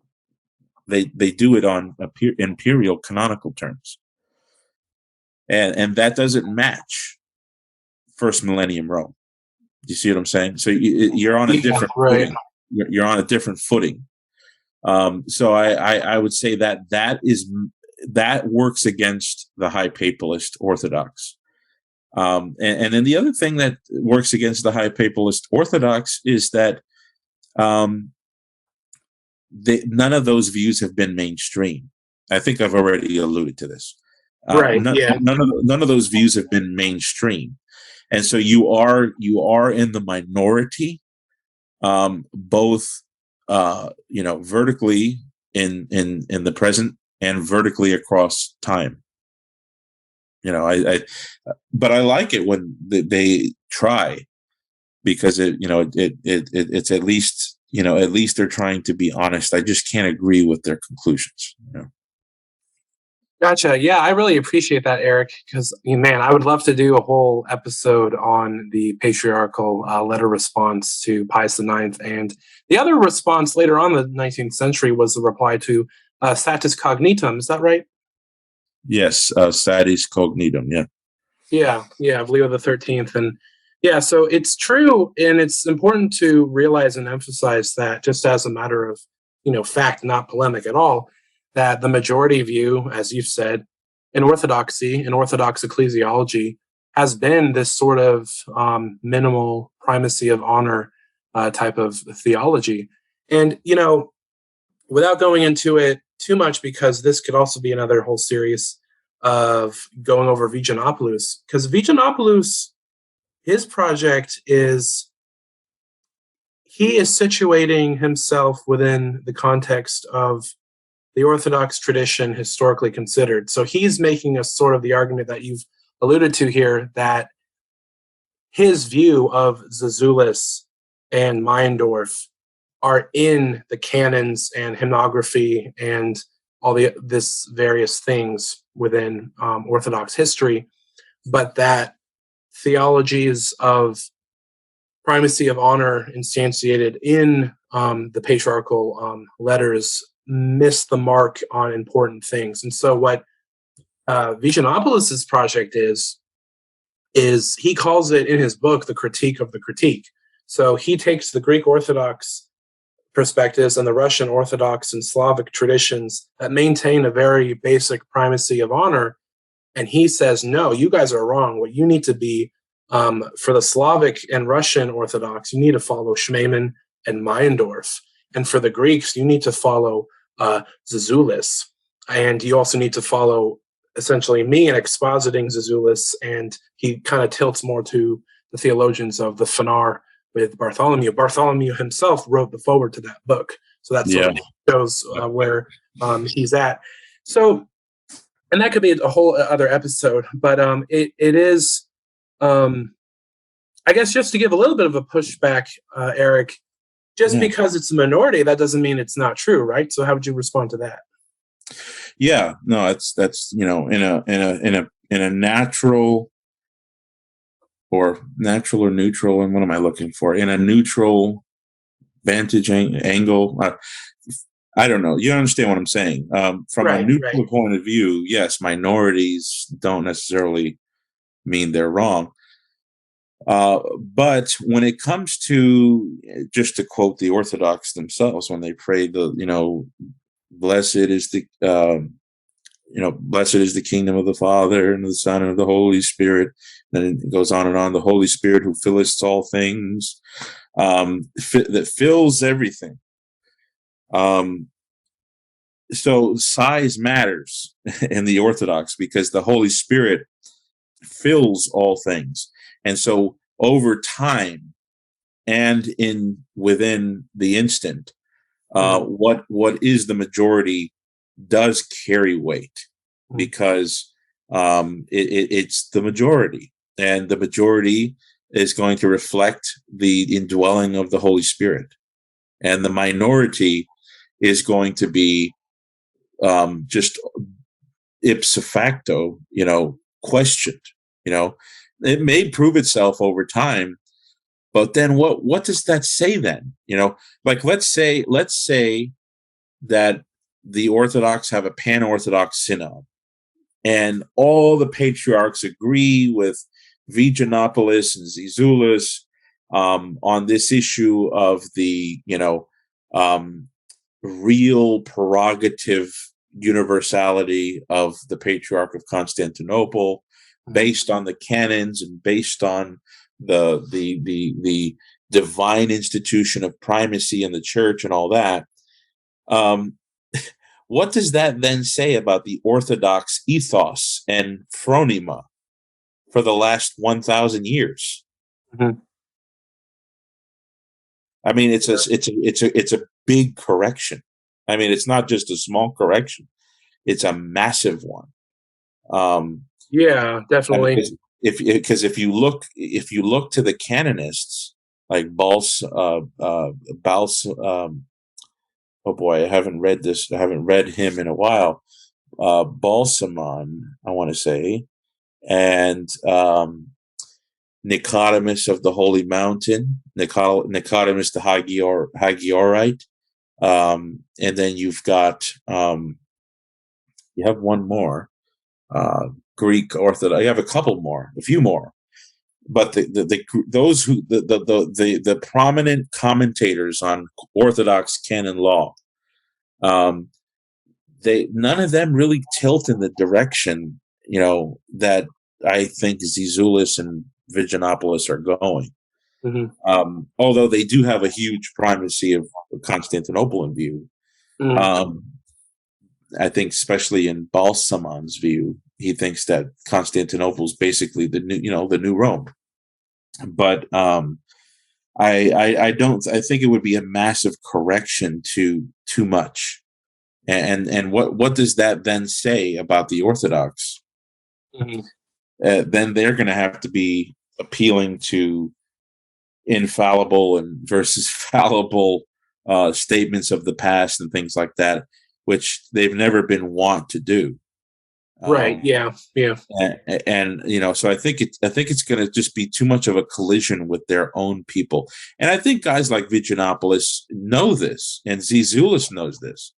They do it on imperial canonical terms, and that doesn't match first millennium Rome. Do you see what I'm saying? So you're on a different footing. You're on a different footing. So I would say that works against the high papalist Orthodox. And then the other thing that works against the high papalist Orthodox is that none of those views have been mainstream. I think I've already alluded to this. None of those views have been mainstream, and so you are in the minority, both vertically in the present and vertically across time. But I like it when they try, because it's at least they're trying to be honest. I just can't agree with their conclusions. Gotcha. Yeah, I really appreciate that, Eric, because, man, I would love to do a whole episode on the patriarchal letter response to Pius IX. And the other response later on in the 19th century was the reply to Satis Cognitum. Is that right? Yes, Satis Cognitum, yeah. Yeah, of Leo the 13th. And yeah, so it's true, and it's important to realize and emphasize that, just as a matter of, fact, not polemic at all, that the majority view, as you've said, in orthodoxy, in Orthodox ecclesiology, has been this sort of minimal primacy of honor type of theology. And, without going into it too much, because this could also be another whole series of going over Vigenopoulos, because Vigenopoulos, his project is, he is situating himself within the context of the Orthodox tradition historically considered. So he's making a sort of the argument that you've alluded to here, that his view of Zizioulas and Meyendorff are in the canons and hymnography and all this various things within Orthodox history, but that theologies of primacy of honor instantiated in the patriarchal letters miss the mark on important things. And so what Vigenopoulos' project is he calls it in his book the critique of the critique. So he takes the Greek Orthodox perspectives and the Russian Orthodox and Slavic traditions that maintain a very basic primacy of honor, and he says, no, you guys are wrong. What you need to be, for the Slavic and Russian Orthodox, you need to follow Schmemann and Meyendorff. And for the Greeks, you need to follow Zizioulas. And you also need to follow essentially me in expositing Zizioulas. And he kind of tilts more to the theologians of the Fanar with Bartholomew. Bartholomew himself wrote the foreword to that book. So that sort of shows where he's at. So, and that could be a whole other episode, but it is, I guess, just to give a little bit of a pushback, Eric, just because it's a minority, that doesn't mean it's not true, right? So how would you respond to that? Yeah, no, that's in a natural or neutral, and what am I looking for? In a neutral vantage angle, I don't know. You understand what I'm saying? From a neutral point of view, yes, minorities don't necessarily mean they're wrong. But when it comes to, just to quote the Orthodox themselves, when they pray blessed is the blessed is the kingdom of the Father and of the Son and of the Holy Spirit. Then it goes on and on. The Holy Spirit who filleth all things, that fills everything. So size matters in the Orthodox, because the Holy Spirit fills all things. And so over time and within the instant, what is the majority does carry weight, because it's the majority, and the majority is going to reflect the indwelling of the Holy Spirit, and the minority is going to be just ipso facto, questioned. It may prove itself over time, but then what does that say then? Like let's say that the Orthodox have a pan-Orthodox synod, and all the patriarchs agree with Vigenopoulos and Zizulis on this issue of the real prerogative universality of the Patriarch of Constantinople, based on the canons and based on the divine institution of primacy in the church and all that. What does that then say about the Orthodox ethos and phronema for the last 1,000 years? Mm-hmm. I mean, it's a big correction. I mean, it's not just a small correction; it's a massive one. Yeah, definitely. I mean, if you look to the canonists like oh boy, I haven't read this. I haven't read him in a while. Balsamon, I want to say, and Nicodemus of the Holy Mountain, Nicodemus the Hagiorite, and then you've got you have one more, Greek Orthodox. You have a few more, but the prominent commentators on Orthodox canon law, none of them really tilt in the direction that I think Zizulis and Vigenopoulos are going. Mm-hmm. Although they do have a huge primacy of Constantinople in view. Mm-hmm. I think, especially in Balsamon's view, he thinks that Constantinople is basically the new Rome. But I don't. I think it would be a massive correction to too much. And what does that then say about the Orthodox? Mm-hmm. Then they're going to have to be appealing to infallible and versus fallible statements of the past and things like that, which they've never been wont to do. Right. Yeah. And so I think it's going to just be too much of a collision with their own people. And I think guys like Vigenopoulos know this, and Zizulis knows this.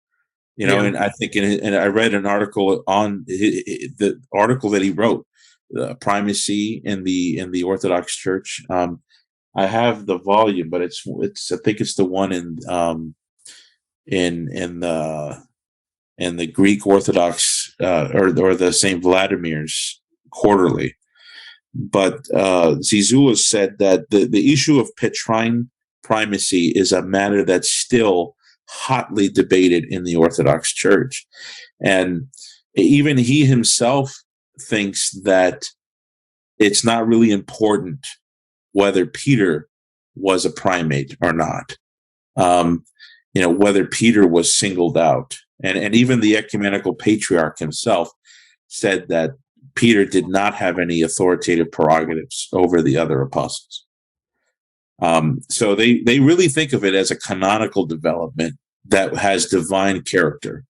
And I think, and I read an article on the article that he wrote, Primacy in the Orthodox Church. I have the volume, but it's I think it's the one in the Greek Orthodox or the St. Vladimir's quarterly. But Zizulis said that the issue of Petrine primacy is a matter that's still hotly debated in the Orthodox Church. And even he himself thinks that it's not really important whether Peter was a primate or not, whether Peter was singled out. And even the ecumenical patriarch himself said that Peter did not have any authoritative prerogatives over the other apostles. So they really think of it as a canonical development that has divine character,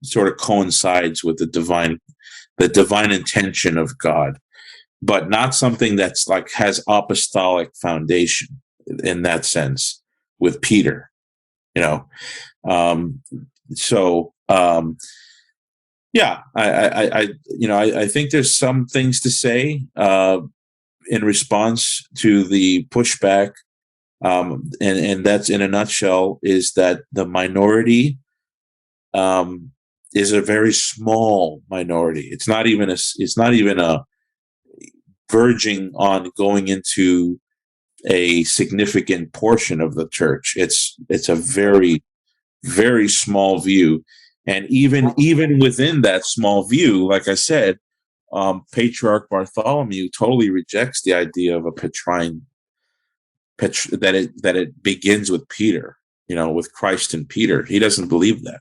sort of coincides with the divine intention of God, but not something that's like has apostolic foundation in that sense with Peter, I think there's some things to say in response to the pushback, and that's in a nutshell is that the minority is a very small minority. It's not even a verging on going into a significant portion of the church. It's a very, very small view. And even within that small view, like I said, Patriarch Bartholomew totally rejects the idea of a Petrine, that it begins with Peter, with Christ and Peter. He doesn't believe that.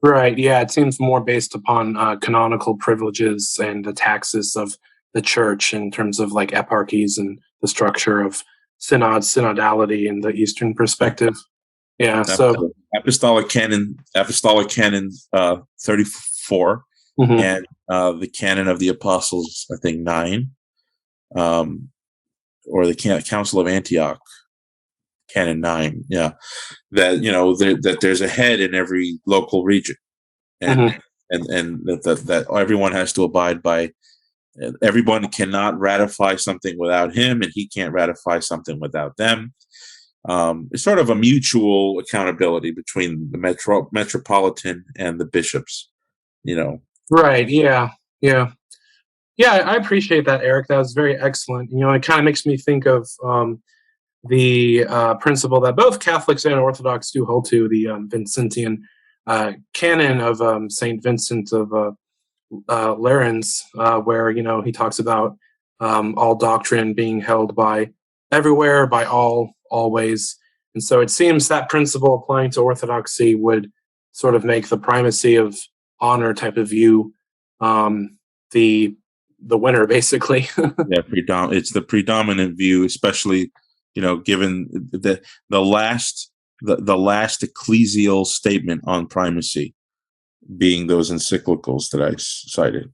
Right. Yeah. It seems more based upon canonical privileges and the taxes of the church in terms of like eparchies and the structure of synodality in the Eastern perspective. Yeah. So Apostolic Canon 34, mhm. and the Canon of the Apostles, I think 9, or the Council of Antioch, Canon 9. Yeah, that there's a head in every local region, and that everyone has to abide by. Everyone cannot ratify something without him, and he can't ratify something without them. It's sort of a mutual accountability between the metropolitan and the bishops. Right. Yeah. Yeah. Yeah. I appreciate that, Eric. That was very excellent. It kind of makes me think of the principle that both Catholics and Orthodox do hold to, the Vincentian canon of Saint Vincent of Lerins, where he talks about all doctrine being held by everywhere, by all, always. And so it seems that principle applying to Orthodoxy would sort of make the primacy of honor type of view the winner, basically. Yeah, it's the predominant view, especially given the last ecclesial statement on primacy being those encyclicals that I cited.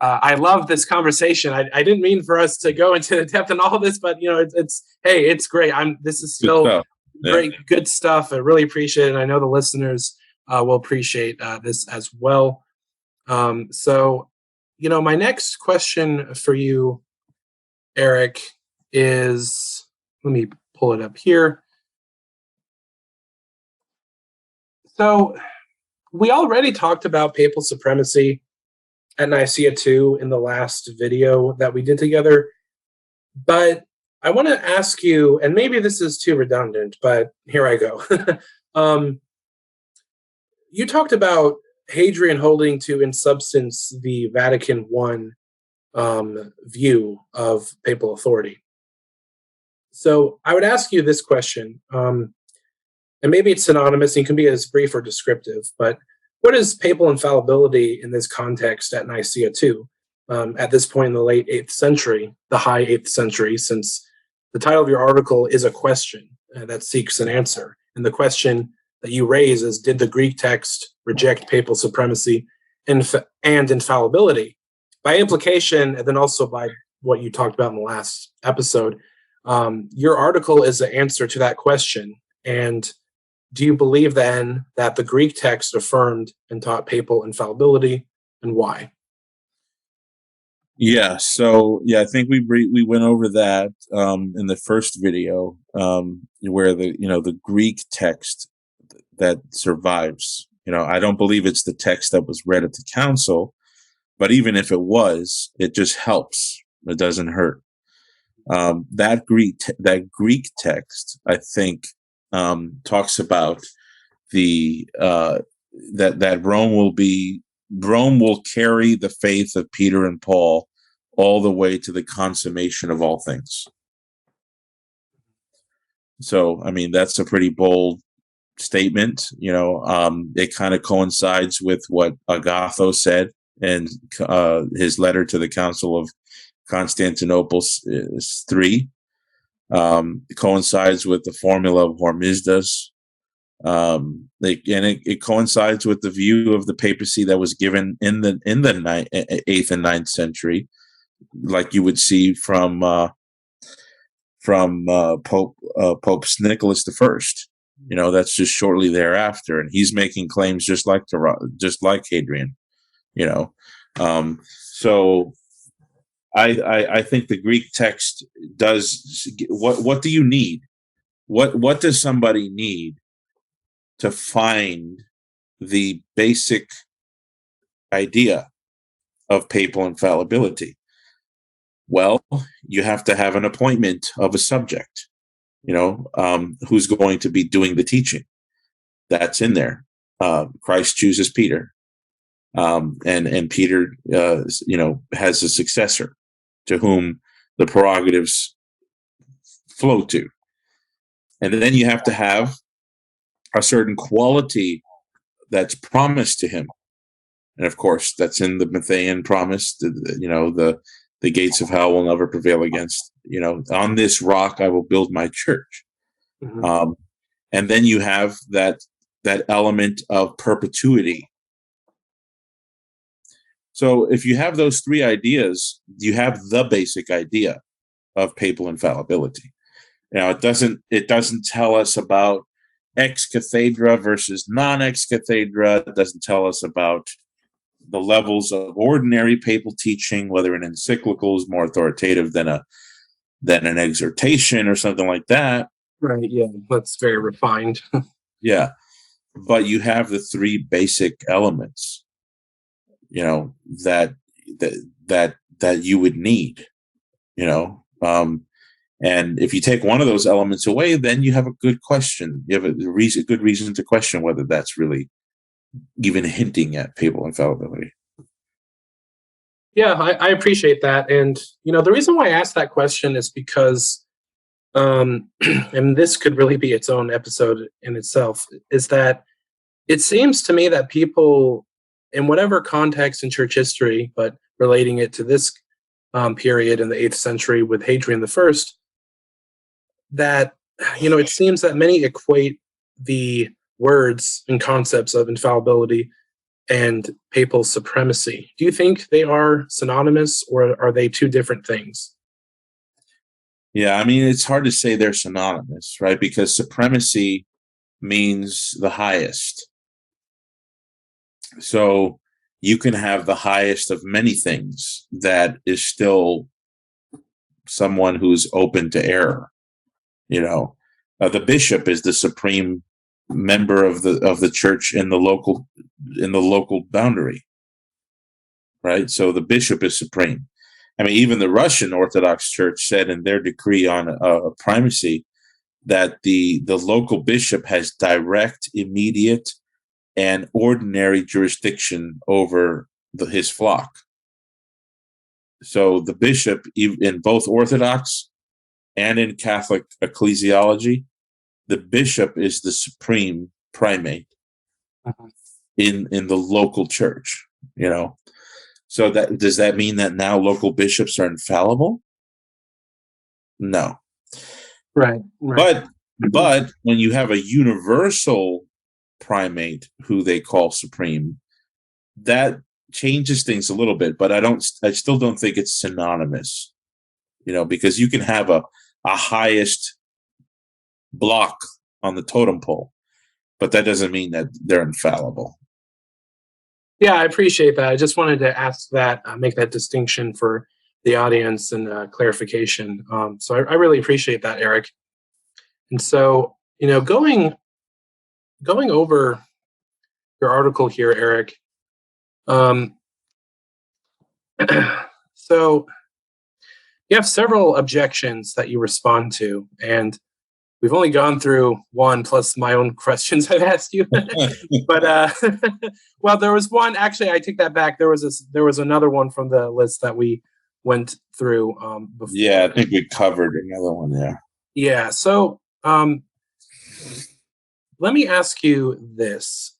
I love this conversation. I didn't mean for us to go into the depth and all of this, but it's great. This is still great, good stuff. I really appreciate it. And I know the listeners will appreciate this as well. So, my next question for you, Eric, is, let me pull it up here. So we already talked about papal supremacy at Nicaea II in the last video that we did together. But I want to ask you, and maybe this is too redundant, but here I go. You talked about Hadrian holding to, in substance, the Vatican I view of papal authority. So I would ask you this question, and maybe it's synonymous and can be as brief or descriptive, but what is papal infallibility in this context at Nicaea II? At this point in the late 8th century, the high 8th century, since the title of your article is a question that seeks an answer. And the question that you raise is, did the Greek text reject papal supremacy and infallibility? By implication, and then also by what you talked about in the last episode, your article is the answer to that question. And do you believe then that the Greek text affirmed and taught papal infallibility, and why? Yeah, so I think we went over that in the first video, where the Greek text that survives. I don't believe it's the text that was read at the council, but even if it was, it just helps. It doesn't hurt. That Greek text, I think, talks about that Rome will carry the faith of Peter and Paul all the way to the consummation of all things. So, I mean, that's a pretty bold statement. It kind of coincides with what Agatho said in his letter to the Council of Constantinople III. It coincides with the formula of Hormisdas. It coincides with the view of the papacy that was given in the 8th and 9th century, like you would see from Pope Nicholas I. That's just shortly thereafter, and he's making claims just like Hadrian. So I think the Greek text does. What do you need? What does somebody need to find the basic idea of papal infallibility? Well, you have to have an appointment of a subject, who's going to be doing the teaching. That's in there. Christ chooses Peter. and Peter, has a successor to whom the prerogatives flow to. And then you have to have a certain quality that's promised to him. And of course, that's in the Matthean promise, the gates of hell will never prevail against, on this rock I will build my church. Mm-hmm. And then you have that element of perpetuity. So if you have those three ideas, you have the basic idea of papal infallibility. It doesn't tell us about ex cathedra versus non ex cathedra. It doesn't tell us about the levels of ordinary papal teaching, whether an encyclical is more authoritative than an exhortation or something like that. Right. Yeah, that's very refined. Yeah, but you have the three basic elements, that you would need, and if you take one of those elements away, then you have a good question. You have a good reason to question whether that's really even hinting at papal infallibility. Yeah, I appreciate that. And, the reason why I asked that question is because, and this could really be its own episode in itself, is that it seems to me that people, in whatever context in church history, but relating it to this period in the 8th century with Hadrian I, that, it seems that many equate the words and concepts of infallibility and papal supremacy. Do you think they are synonymous, or are they two different things? Yeah, I mean, it's hard to say they're synonymous, right? Because supremacy means the highest. So you can have the highest of many things that is still someone who's open to error. The bishop is the supreme member of the church in the local boundary, right? So the bishop is supreme. I mean, even the Russian Orthodox Church said in their decree on primacy that the local bishop has direct, immediate, and ordinary jurisdiction over his flock. So the bishop, in both Orthodox and in Catholic ecclesiology, the bishop is the supreme primate in the local church. So does that mean that now local bishops are infallible? No. Right. But when you have a universal primate who they call supreme, that changes things a little bit. But I still don't think it's synonymous. Because you can have a highest block on the totem pole, but that doesn't mean that they're infallible. Yeah, I appreciate that. I just wanted to ask that, make that distinction for the audience and clarification. So I really appreciate that, Erick. And so, going over your article here, Erick. So you have several objections that you respond to, and we've only gone through one plus my own questions I've asked you. But well, there was one. Actually, I take that back. There was another one from the list that we went through before. Yeah, I think we covered another one there. Yeah. So let me ask you this.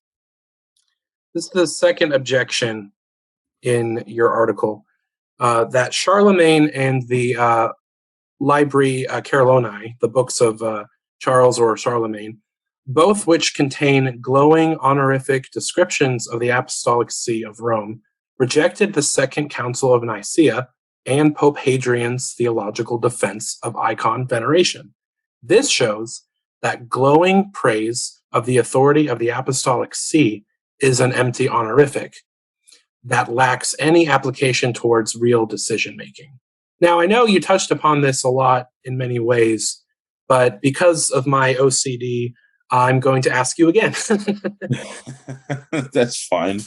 This is the second objection in your article, that Charlemagne and the Libri Carolinae, the books of Charles or Charlemagne, both which contain glowing honorific descriptions of the Apostolic See of Rome, rejected the Second Council of Nicaea and Pope Hadrian's theological defense of icon veneration. This shows that glowing praise of the authority of the Apostolic See is an empty honorific that lacks any application towards real decision-making. Now, I know you touched upon this a lot in many ways, but because of my OCD, I'm going to ask you again. That's fine.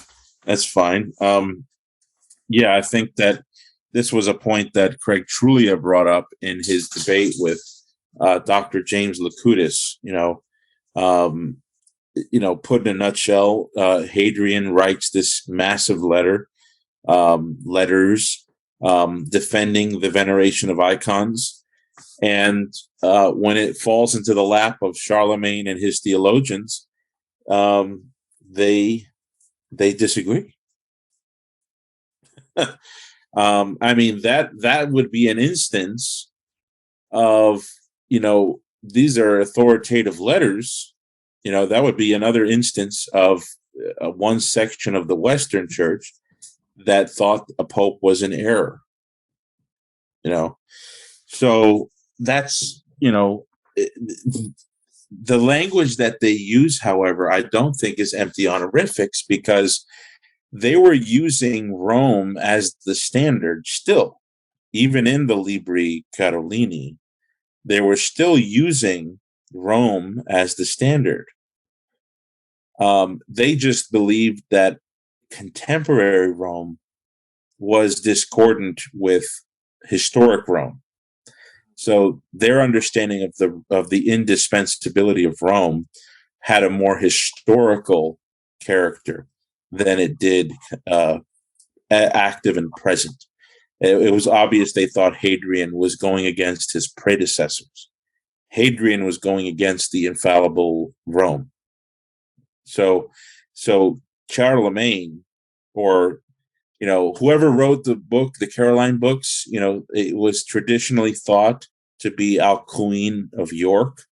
Yeah, I think that this was a point that Craig Trulia brought up in his debate with Dr. James Lakutis. put in a nutshell, Hadrian writes this massive letters defending the veneration of icons. And when it falls into the lap of Charlemagne and his theologians, they disagree. I mean, that would be an instance of, these are authoritative letters. That would be another instance of one section of the Western Church that thought a pope was in error. So that's, the language that they use, however, I don't think is empty honorifics, because they were using Rome as the standard still. Even in the Libri Carolini, they were still using Rome as the standard. They just believed that contemporary Rome was discordant with historic Rome. So their understanding of the indispensability of Rome had a more historical character than it did active and present. It was obvious they thought Hadrian was going against his predecessors. Hadrian was going against the infallible Rome. So Charlemagne, or whoever wrote the book, the Caroline books, it was traditionally thought to be Alcuin of York.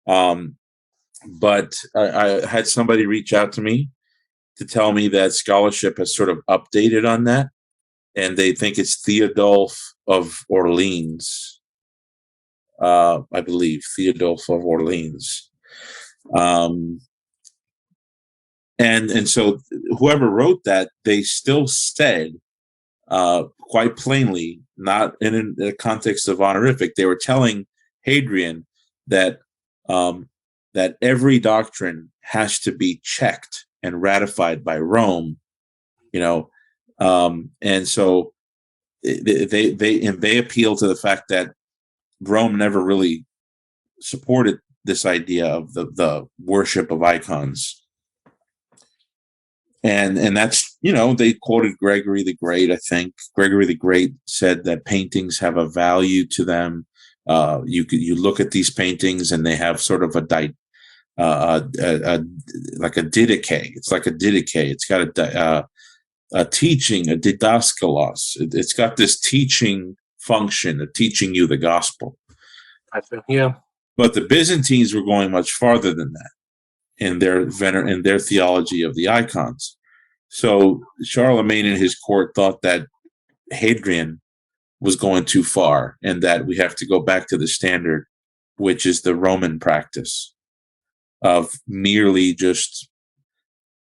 But I had somebody reach out to me to tell me that scholarship has sort of updated on that, and they think it's Theodulf of Orleans. I believe Theodulf of Orleans. And so whoever wrote that, they still said quite plainly, not in the context of honorific, they were telling Hadrian that that every doctrine has to be checked and ratified by Rome, and so they appeal to the fact that Rome never really supported this idea of the worship of icons. And that's, they quoted Gregory the Great, I think. Gregory the Great said that paintings have a value to them. You look at these paintings and they have sort of like a didache. It's like a didache. It's got a teaching, a didaskalos. It's got this teaching function of teaching you the gospel. I think, yeah. But the Byzantines were going much farther than that in their theology of the icons. So Charlemagne and his court thought that Hadrian was going too far, and that we have to go back to the standard, which is the Roman practice of merely just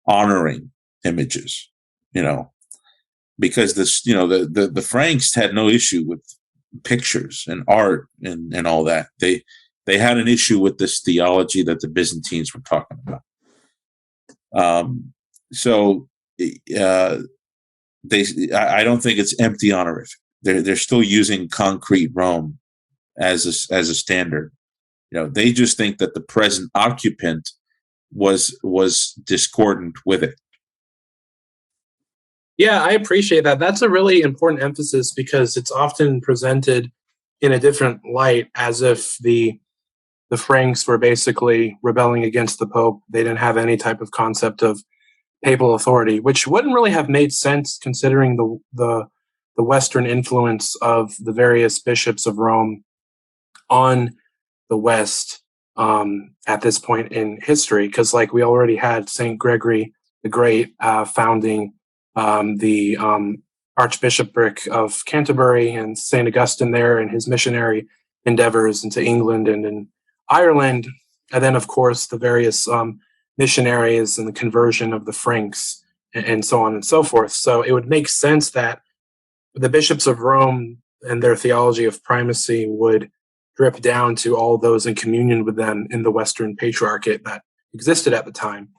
honoring images, because this, the Franks had no issue with pictures and art and all that. They had an issue with this theology that the Byzantines were talking about. So I don't think it's empty honorific. They're still using concrete Rome as a standard. They just think that the present occupant was discordant with it. Yeah, I appreciate that. That's a really important emphasis, because it's often presented in a different light, as if the Franks were basically rebelling against the Pope. They didn't have any type of concept of papal authority, which wouldn't really have made sense considering the Western influence of the various bishops of Rome on the West at this point in history. Because, like, we already had St. Gregory the Great founding the Archbishopric of Canterbury, and St. Augustine there and his missionary endeavors into England and in Ireland, and then, of course, the various missionaries and the conversion of the Franks, and so on and so forth. So it would make sense that the bishops of Rome and their theology of primacy would drip down to all those in communion with them in the Western Patriarchate that existed at the time.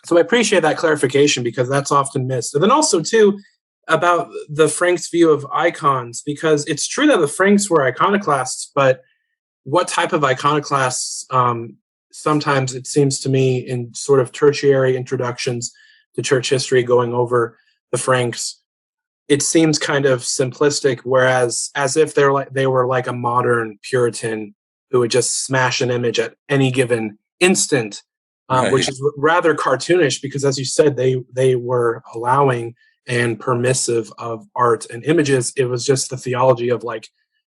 So I appreciate that clarification, because that's often missed. And then also, too, about the Franks' view of icons, because it's true that the Franks were iconoclasts, but what type of iconoclasts sometimes it seems to me in sort of tertiary introductions to church history going over the Franks, it seems kind of simplistic, whereas as if they were like a modern Puritan who would just smash an image at any given instant, Right. which is rather cartoonish because, as you said, they were allowing and permissive of art and images. It was just the theology of like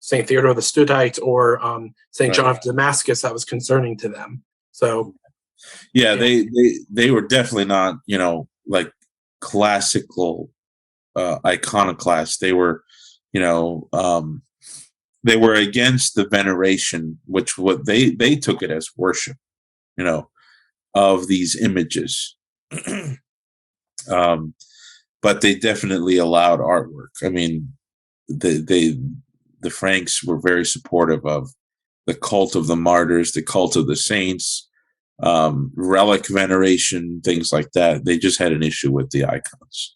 Saint Theodore the Studite or Saint John of Damascus that was concerning to them. So, yeah, they were definitely not, like classical iconoclasts. They were, they were against the veneration, which what they took it as worship, of these images. But they definitely allowed artwork. I mean, the Franks were very supportive of the cult of the martyrs, the cult of the saints, relic veneration, things like that. They just had an issue with the icons.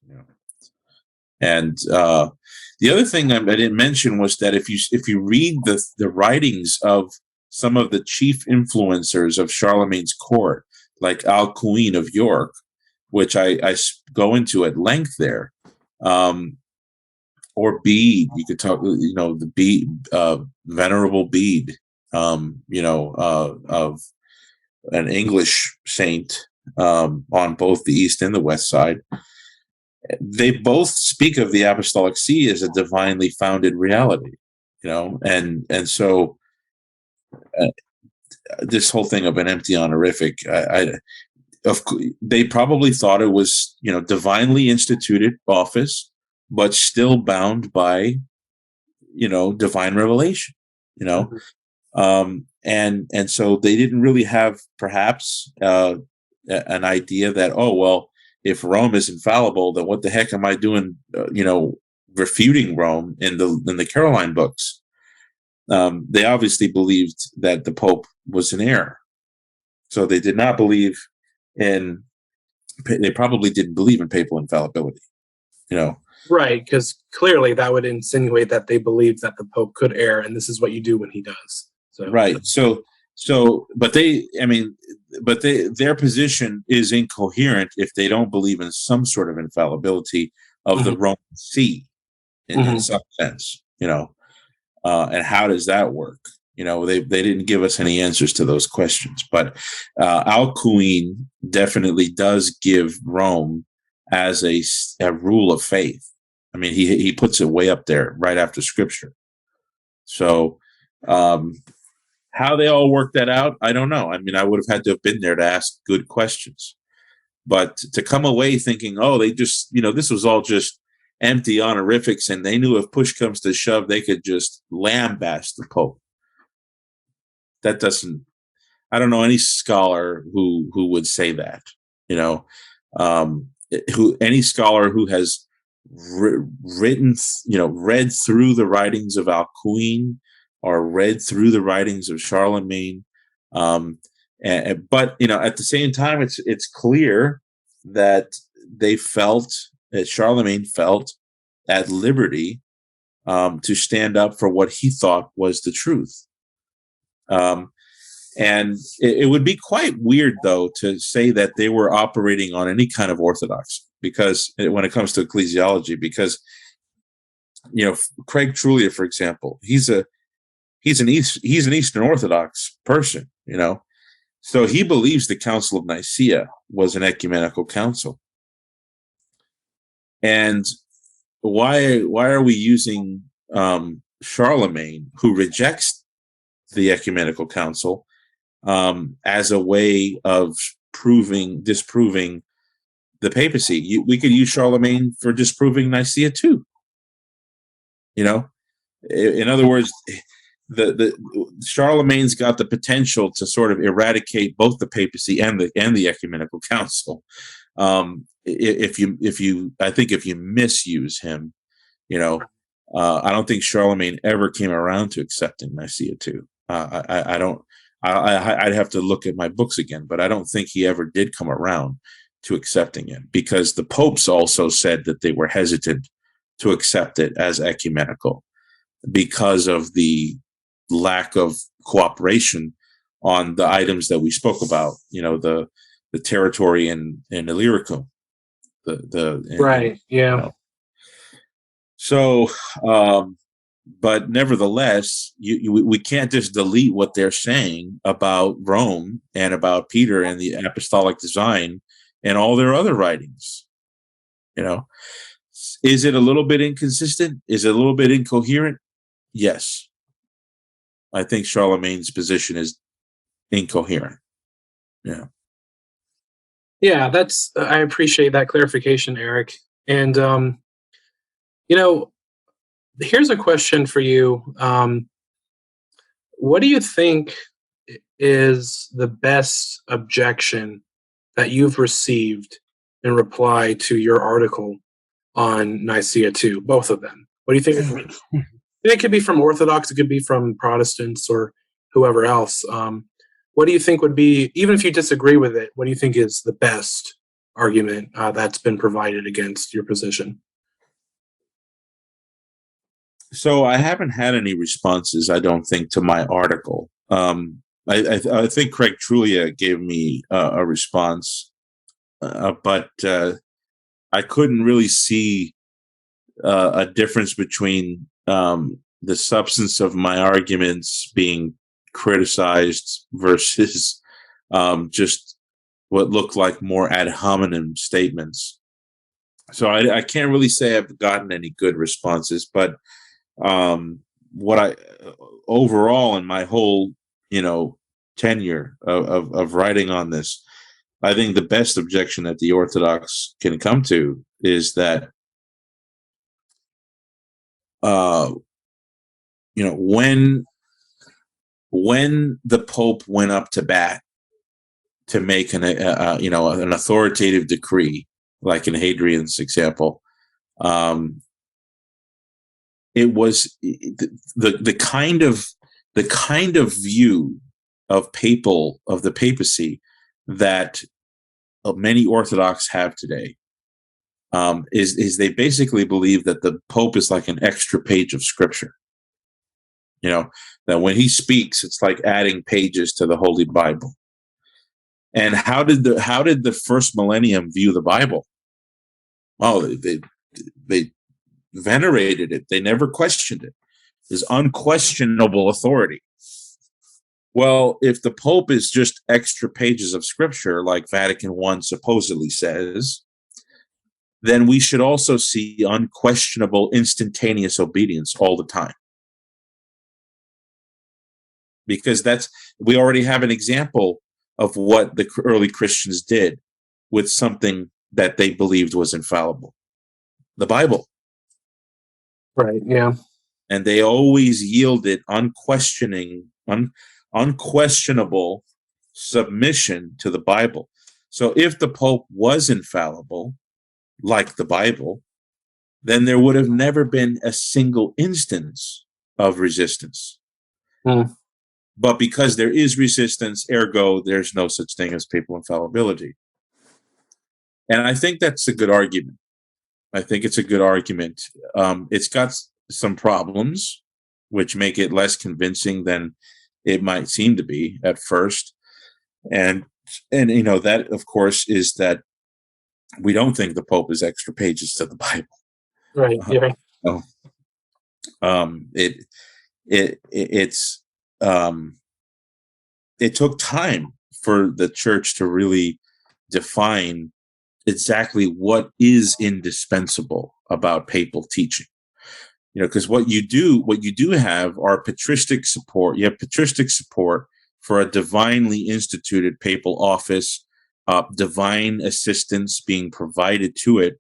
And the other thing I didn't mention was that if you read the writings of some of the chief influencers of Charlemagne's court, like Alcuin of York, which I go into at length there, or Bede, you could talk, the Bede, Venerable Bede, of an English saint on both the east and the west side. They both speak of the Apostolic See as a divinely founded reality, and so this whole thing of an empty honorific, they probably thought it was, divinely instituted office, but still bound by, divine revelation, and so they didn't really have perhaps an idea that, oh, well, if Rome is infallible, then what the heck am I doing, refuting Rome in the Caroline books? They obviously believed that the Pope was in error. So they did not believe they probably didn't believe in papal infallibility, Right, because clearly that would insinuate that they believed that the Pope could err, and this is what you do when he does. So. Right. But their position is incoherent if they don't believe in some sort of infallibility of the Roman See in some sense, and how does that work? They didn't give us any answers to those questions, but Alcuin definitely does give Rome as a rule of faith. I mean, he puts it way up there right after Scripture. So, how they all worked that out, I don't know. I mean, I would have had to have been there to ask good questions. But to come away thinking, oh, they just, this was all just empty honorifics, and they knew if push comes to shove, they could just lambaste the Pope. That doesn't, I don't know any scholar who would say that, any scholar who has read through the writings of Alcuin or read through the writings of Charlemagne. But at the same time, it's clear that Charlemagne felt at liberty to stand up for what he thought was the truth. And it would be quite weird, though, to say that they were operating on any kind of orthodoxy, because when it comes to ecclesiology, because Craig Trullia, for example, he's an Eastern Orthodox person, so he believes the Council of Nicaea was an ecumenical council. And why are we using Charlemagne, who rejects the ecumenical council, as a way of disproving the papacy? We could use Charlemagne for disproving Nicaea too. In other words, the Charlemagne's got the potential to sort of eradicate both the papacy and the ecumenical council. If you misuse him, I don't think Charlemagne ever came around to accepting Nicaea II. I don't. I'd have to look at my books again, but I don't think he ever did come around to accepting it, because the popes also said that they were hesitant to accept it as ecumenical because of the lack of cooperation on the items that we spoke about, the territory in Illyricum, Right. Yeah. So, but nevertheless, we can't just delete what they're saying about Rome and about Peter and the apostolic design and all their other writings. Is it a little bit inconsistent? Is it a little bit incoherent? Yes. I think Charlemagne's position is incoherent. Yeah. Yeah, I appreciate that clarification, Eric. And here's a question for you. What do you think is the best objection that you've received in reply to your article on Nicaea II? Both of them. What do you think? It could be from Orthodox, it could be from Protestants or whoever else. What do you think would be, even if you disagree with it, what do you think is the best argument that's been provided against your position? So I haven't had any responses, I don't think, to my article. I think Craig Trulia gave me a response, but I couldn't really see a difference between the substance of my arguments being criticized versus just what looked like more ad hominem statements. So I can't really say I've gotten any good responses, but what I overall in my whole tenure of writing on this, I think the best objection that the Orthodox can come to is that when the Pope went up to bat to make an authoritative decree, like in Hadrian's example, it was the kind of view of the papacy that many Orthodox have today. Is they basically believe that the Pope is like an extra page of scripture. That when he speaks, it's like adding pages to the Holy Bible. And how did the first millennium view the Bible? Oh, they venerated it. They never questioned it. There's unquestionable authority. Well, if the Pope is just extra pages of scripture, like Vatican I supposedly says, then we should also see unquestionable, instantaneous obedience all the time. Because we already have an example of what the early Christians did with something that they believed was infallible, the Bible. Right. Yeah. And they always yielded unquestionable submission to the Bible. So if the Pope was infallible, like the Bible, then there would have never been a single instance of resistance. But because there is resistance, ergo, there's no such thing as papal infallibility. And I think that's a good argument. I think it's a good argument. It's got some problems, which make it less convincing than it might seem to be at first. And that, of course, is that we don't think the Pope is extra pages to the Bible. Right. Yeah. It took time for the church to really define exactly what is indispensable about papal teaching. Because what you do have are patristic support. You have patristic support for a divinely instituted papal office, divine assistance being provided to it.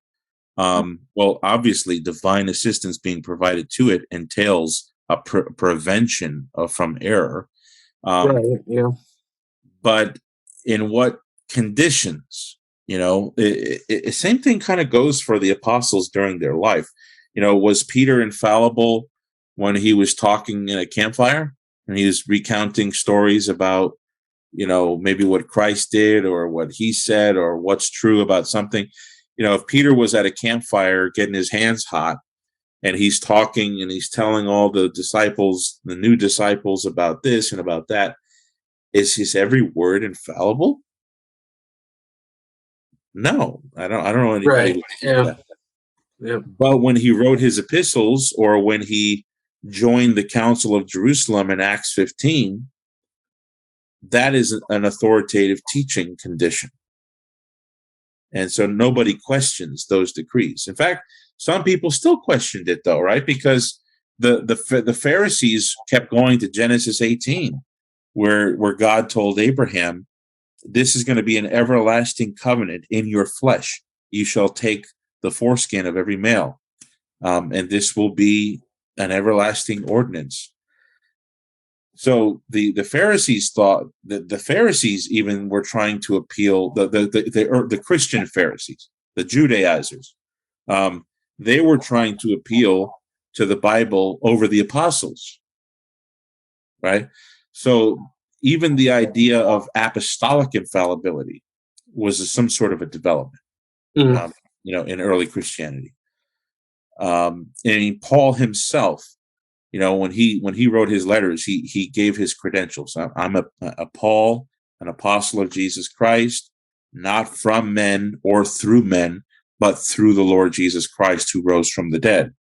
Well, obviously, divine assistance being provided to it entails a prevention from error. Right. Yeah. But in what conditions? Same thing kind of goes for the apostles during their life. Was Peter infallible when he was talking in a campfire and he was recounting stories about, maybe what Christ did or what he said or what's true about something? If Peter was at a campfire getting his hands hot and he's talking and he's telling all the disciples, the new disciples, about this and about that, Is his every word infallible? No, I don't know anybody Right. who thinks Yeah. that. Yeah. But when he wrote his epistles, or when he joined the Council of Jerusalem in Acts 15, that is an authoritative teaching condition. And so nobody questions those decrees. In fact, some people still questioned it, though, right? Because the Pharisees kept going to Genesis 18, where God told Abraham, this is going to be an everlasting covenant in your flesh. You shall take the foreskin of every male, and this will be an everlasting ordinance. So the Pharisees thought that the Pharisees even were trying to appeal the Christian Pharisees, the Judaizers. They were trying to appeal to the Bible over the apostles, right? So even the idea of apostolic infallibility was some sort of a development, Mm. in early Christianity. And Paul himself, when he wrote his letters, he gave his credentials. I'm a Paul, an apostle of Jesus Christ, not from men or through men, but through the Lord Jesus Christ, who rose from the dead.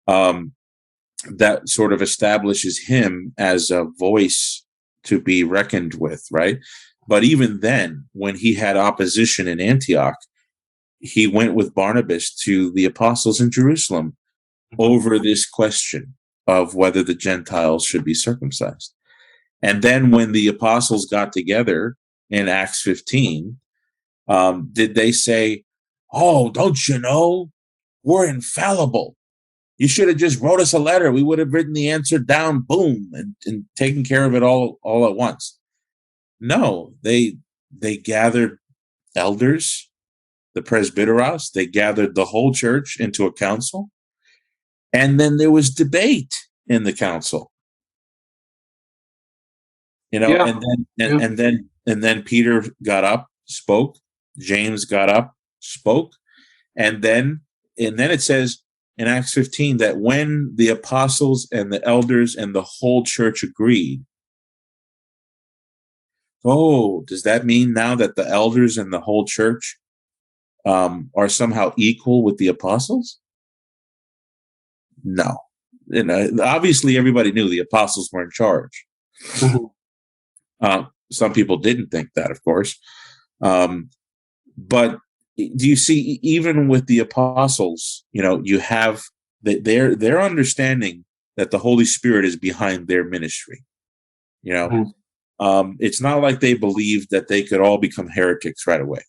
That sort of establishes him as a voice to be reckoned with, right? But even then, when he had opposition in Antioch, he went with Barnabas to the apostles in Jerusalem over this question of whether the Gentiles should be circumcised. And then when the apostles got together in Acts 15, did they say, oh, don't you know, we're infallible? You should have just wrote us a letter. We would have written the answer down, boom, and taken care of it all at once. No, they gathered elders, the presbyteros, they gathered the whole church into a council, and then there was debate in the council. Yeah. And then Peter got up, spoke, James got up, spoke, and then it says in Acts 15 that when the apostles and the elders and the whole church agreed. Oh, does that mean now that the elders and the whole church are somehow equal with the apostles? No. Obviously everybody knew the apostles were in charge. Some people didn't think that, of course. But do you see, even with the apostles, you have their understanding that the Holy Spirit is behind their ministry. It's not like they believed that they could all become heretics right away.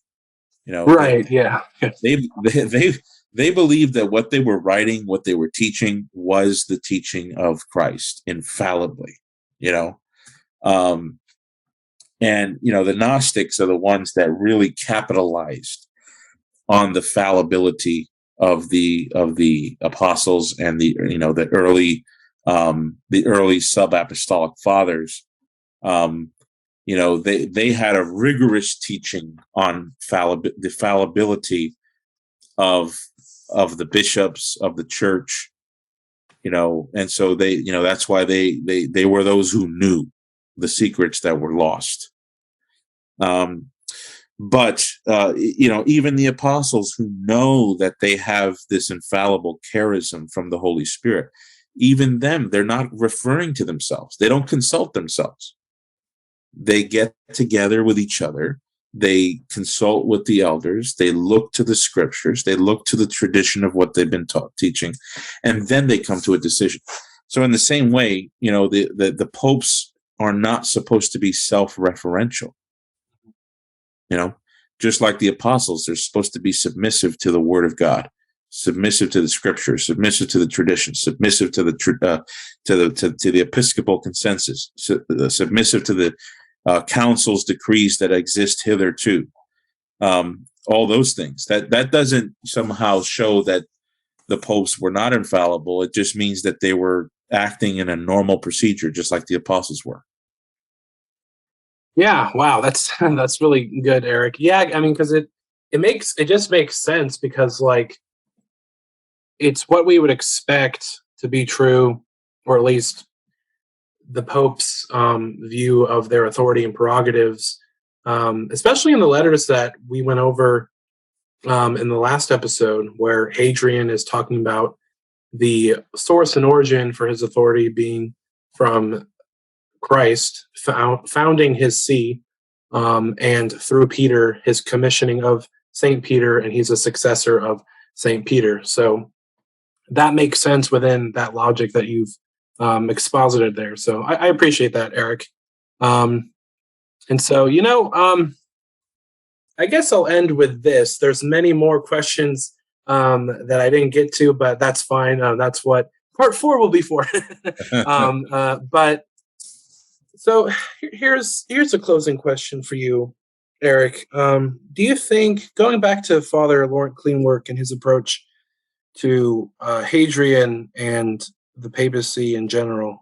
Right. Yeah. They believed that what they were writing, what they were teaching, was the teaching of Christ infallibly. And the Gnostics are the ones that really capitalized on the fallibility of the apostles and the early sub-apostolic fathers. They had a rigorous teaching on the fallibility of the bishops of the church, and so that's why they were those who knew the secrets that were lost. But even the apostles who know that they have this infallible charism from the Holy Spirit, even them, they're not referring to themselves. They don't consult themselves. They get together with each other. They consult with the elders. They look to the scriptures. They look to the tradition of what they've been teaching, and then they come to a decision. So in the same way, the popes are not supposed to be self-referential. Just like the apostles, they're supposed to be submissive to the word of God, submissive to the scriptures, submissive to the tradition, submissive to the episcopal consensus, submissive to the council's decrees that exist hitherto. All those things. That doesn't somehow show that the popes were not infallible. It just means that they were acting in a normal procedure, just like the apostles were. Yeah. Wow. That's really good, Eric. Yeah. I mean, because it just makes sense, because it's what we would expect to be true, or at least the Pope's view of their authority and prerogatives, especially in the letters that we went over in the last episode, where Hadrian is talking about the source and origin for his authority being from Christ, founding his see, and through Peter, his commissioning of St. Peter, and he's a successor of St. Peter. So that makes sense within that logic that you've exposited there. So I appreciate that, Eric. And so, I guess I'll end with this. There's many more questions that I didn't get to, but that's fine. That's what part 4 will be for. But so here's a closing question for you, Eric. Do you think, going back to Father Laurent Kleinwerk and his approach to Hadrian and the papacy in general,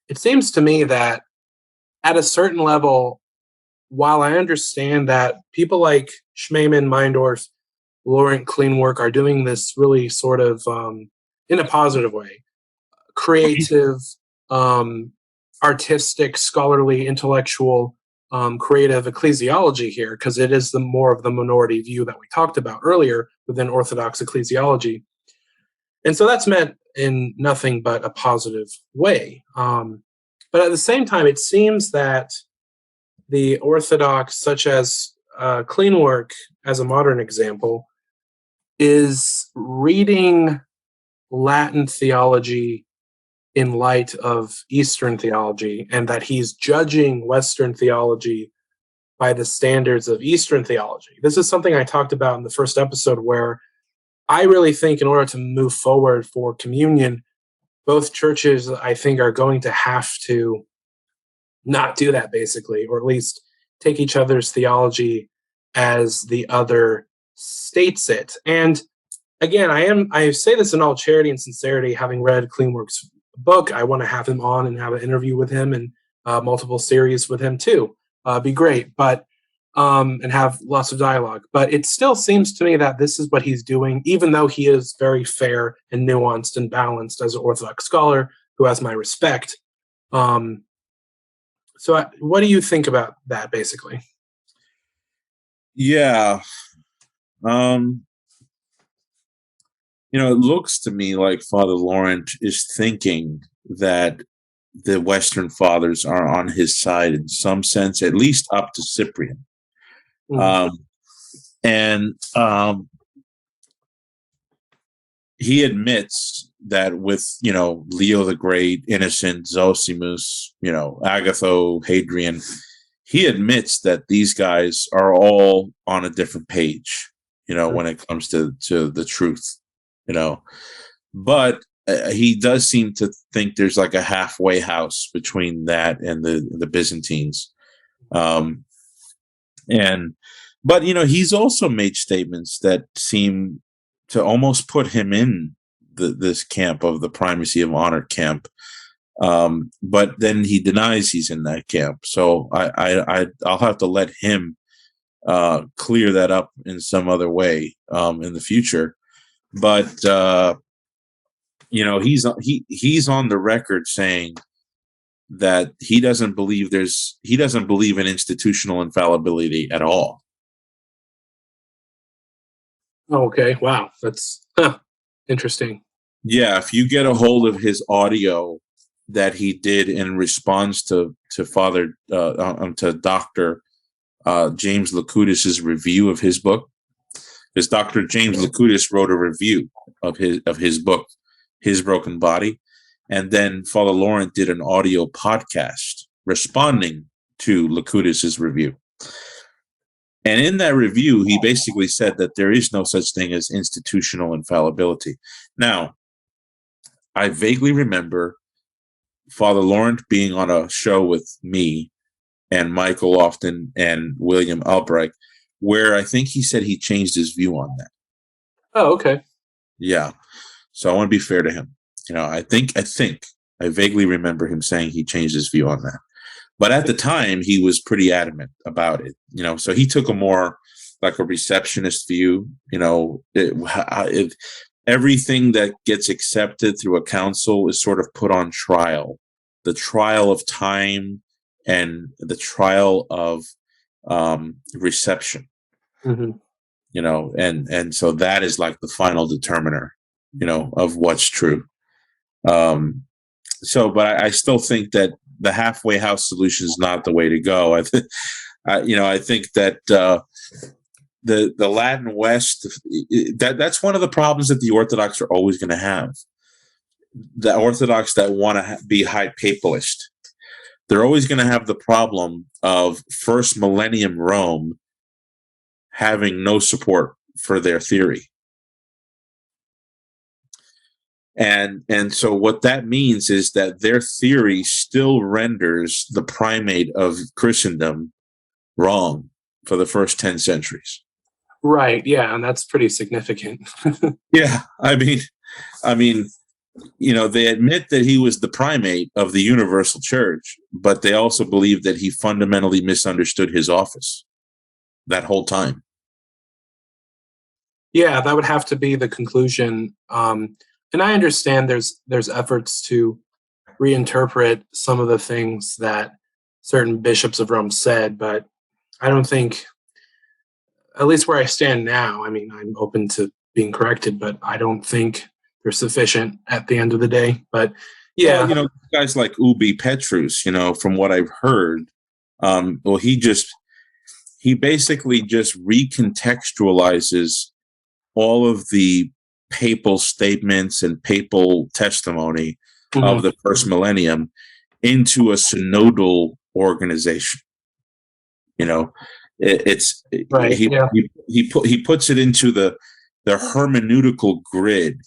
it seems to me that at a certain level, while I understand that people like Schmemann, Meindorf, Laurent Kleinwerk are doing this really sort of in a positive way, creative, artistic, scholarly, intellectual, creative ecclesiology here, because it is the more of the minority view that we talked about earlier within Orthodox ecclesiology. And so that's meant in nothing but a positive way. But at the same time, it seems that the Orthodox, such as Kleinwerk as a modern example, is reading Latin theology in light of Eastern theology, and that he's judging Western theology by the standards of Eastern theology. This is something I talked about in the first episode, where I really think in order to move forward for communion, both churches, I think, are going to have to not do that, basically, or at least take each other's theology as the other states it. And again, I say this in all charity and sincerity, having read Kleinwerk's book. I want to have him on and have an interview with him, and multiple series with him too. Be great, but and have lots of dialogue. But it still seems to me that this is what he's doing, even though he is very fair and nuanced and balanced as an Orthodox scholar who has my respect. So what do you think about that, basically? Yeah. It looks to me like Father Laurent is thinking that the Western fathers are on his side in some sense, at least up to Cyprian. He admits that with, Leo the Great, Innocent, Zosimus, Agatho, Hadrian, he admits that these guys are all on a different page, when it comes to the truth, But he does seem to think there's like a halfway house between that and the Byzantines. But he's also made statements that seem to almost put him in this camp of the primacy of honor camp. But then he denies he's in that camp. So I'll have to let him clear that up in some other way in the future. But he's on the record saying that he doesn't believe in institutional infallibility at all. Okay. Wow. That's interesting. Yeah. If you get a hold of his audio that he did in response to Dr. James Locutus's review of his book, because Dr. James Locutus wrote a review of his book, His Broken Body, and then Father Laurent did an audio podcast responding to Locutus's review. And in that review, he basically said that there is no such thing as institutional infallibility. Now, I vaguely remember Father Laurent being on a show with me and Michael Lofton and William Albrecht, where I think he said he changed his view on that. Oh, okay. Yeah. So I want to be fair to him. I vaguely remember him saying he changed his view on that. But at the time, he was pretty adamant about it. So he took a more like a receptionist view. everything that gets accepted through a council is sort of put on trial. The trial of time and the trial of reception. Mm-hmm. And so that is like the final determiner, of what's true. But I still think that the halfway house solution is not the way to go. I think that the Latin West, that's one of the problems that the Orthodox are always going to have. The Orthodox that want to be high papalist, they're always going to have the problem of first millennium Rome having no support for their theory. And so what that means is that their theory still renders the primate of Christendom wrong for the first 10 centuries. Right. Yeah. And that's pretty significant. Yeah. I mean, they admit that he was the primate of the universal church, but they also believe that he fundamentally misunderstood his office that whole time. Yeah, that would have to be the conclusion. And I understand there's efforts to reinterpret some of the things that certain bishops of Rome said, but I don't think, at least where I stand now, I mean, I'm open to being corrected, but I don't think they're sufficient at the end of the day. But yeah, well, guys like Ubi Petrus, from what I've heard, he basically just recontextualizes all of the papal statements and papal testimony of the first millennium into a synodal organization. It's right. He puts it into the hermeneutical grid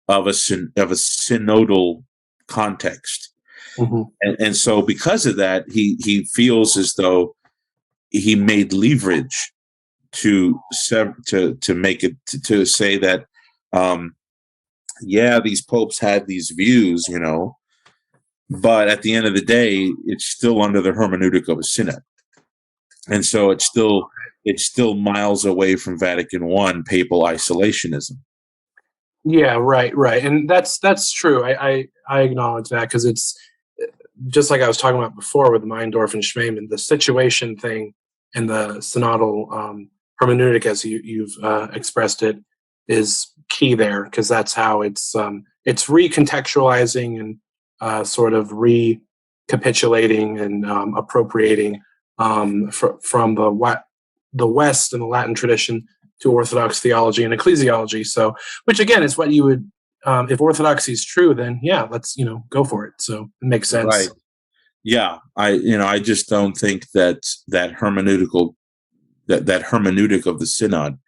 of a synodal context, and so because of that, he feels as though he made leverage to make it to say that these popes had these views, but at the end of the day, it's still under the hermeneutic of a synod, and so it's still miles away from Vatican I papal isolationism. Yeah, right, and that's true. I acknowledge that, because it's just like I was talking about before with Meyendorff and Schmemann, the situation thing and the synodal hermeneutic, as you've expressed it, is key there, because that's how it's recontextualizing and sort of recapitulating and appropriating from the West and the Latin tradition to Orthodox theology and ecclesiology. So, which again is what you would, if Orthodoxy is true, then yeah, let's go for it. So it makes sense. Right. Yeah, I just don't think that hermeneutic of the synod.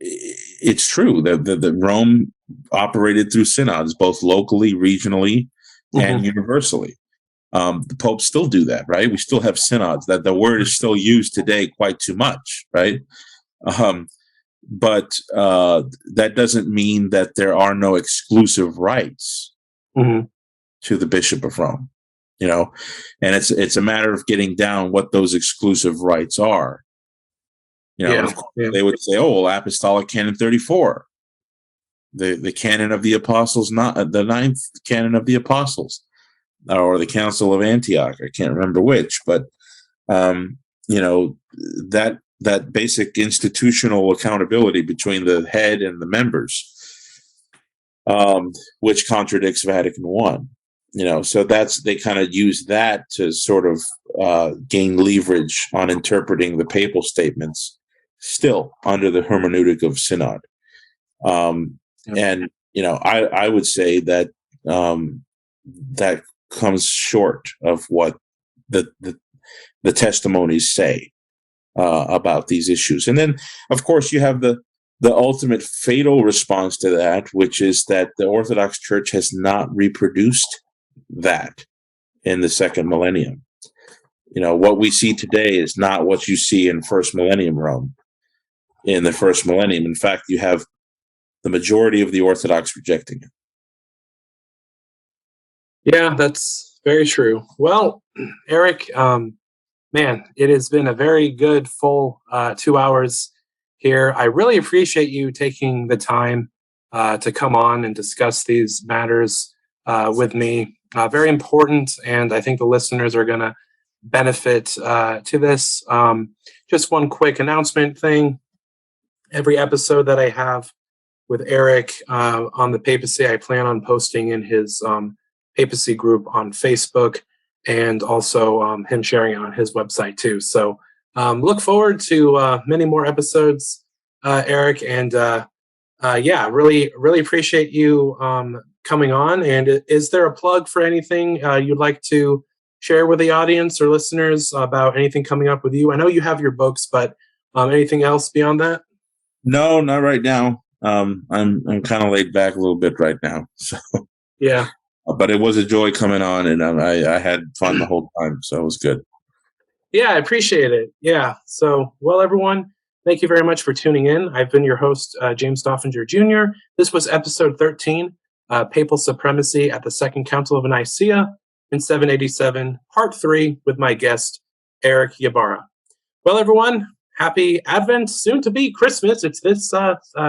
It's true that Rome operated through synods, both locally, regionally, and universally. The popes still do that, right? We still have synods. That the word is still used today quite too much, right? But that doesn't mean that there are no exclusive rights to the Bishop of Rome, and it's a matter of getting down what those exclusive rights are. They would say, "Oh, well, Apostolic Canon 34, the canon of the apostles, not the ninth canon of the apostles, or the Council of Antioch." I can't remember which, but that basic institutional accountability between the head and the members, which contradicts Vatican I. So they kind of use that to sort of gain leverage on interpreting the papal statements, still under the hermeneutic of synod. And I would say that that comes short of what the testimonies say about these issues. And then, of course, you have the ultimate fatal response to that, which is that the Orthodox Church has not reproduced that in the second millennium. What we see today is not what you see in first millennium Rome. In the first millennium, in fact, you have the majority of the Orthodox rejecting it. Yeah, that's very true. Well, Erick, man, it has been a very good full 2 hours here. I really appreciate you taking the time to come on and discuss these matters with me. Very important, and I think the listeners are going to benefit to this. Just one quick announcement thing. Every episode that I have with Erick on the papacy, I plan on posting in his papacy group on Facebook, and also him sharing it on his website too. So look forward to many more episodes, Erick, and really appreciate you coming on. And is there a plug for anything you'd like to share with the audience or listeners about anything coming up with you? I know you have your books, but anything else beyond that? No, not right now. I'm kind of laid back a little bit right now. So yeah, but it was a joy coming on, and I had fun the whole time, so it was good. Yeah, I appreciate it. Yeah. So, well, everyone, thank you very much for tuning in. I've been your host, James Stoffinger Jr. This was episode 13, Papal Supremacy at the Second Council of Nicaea in 787, part 3, with my guest, Erick Ybarra. Well, everyone, happy Advent, soon to be Christmas. It's this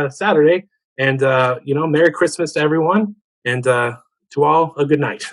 Saturday. And, Merry Christmas to everyone. And to all, a good night.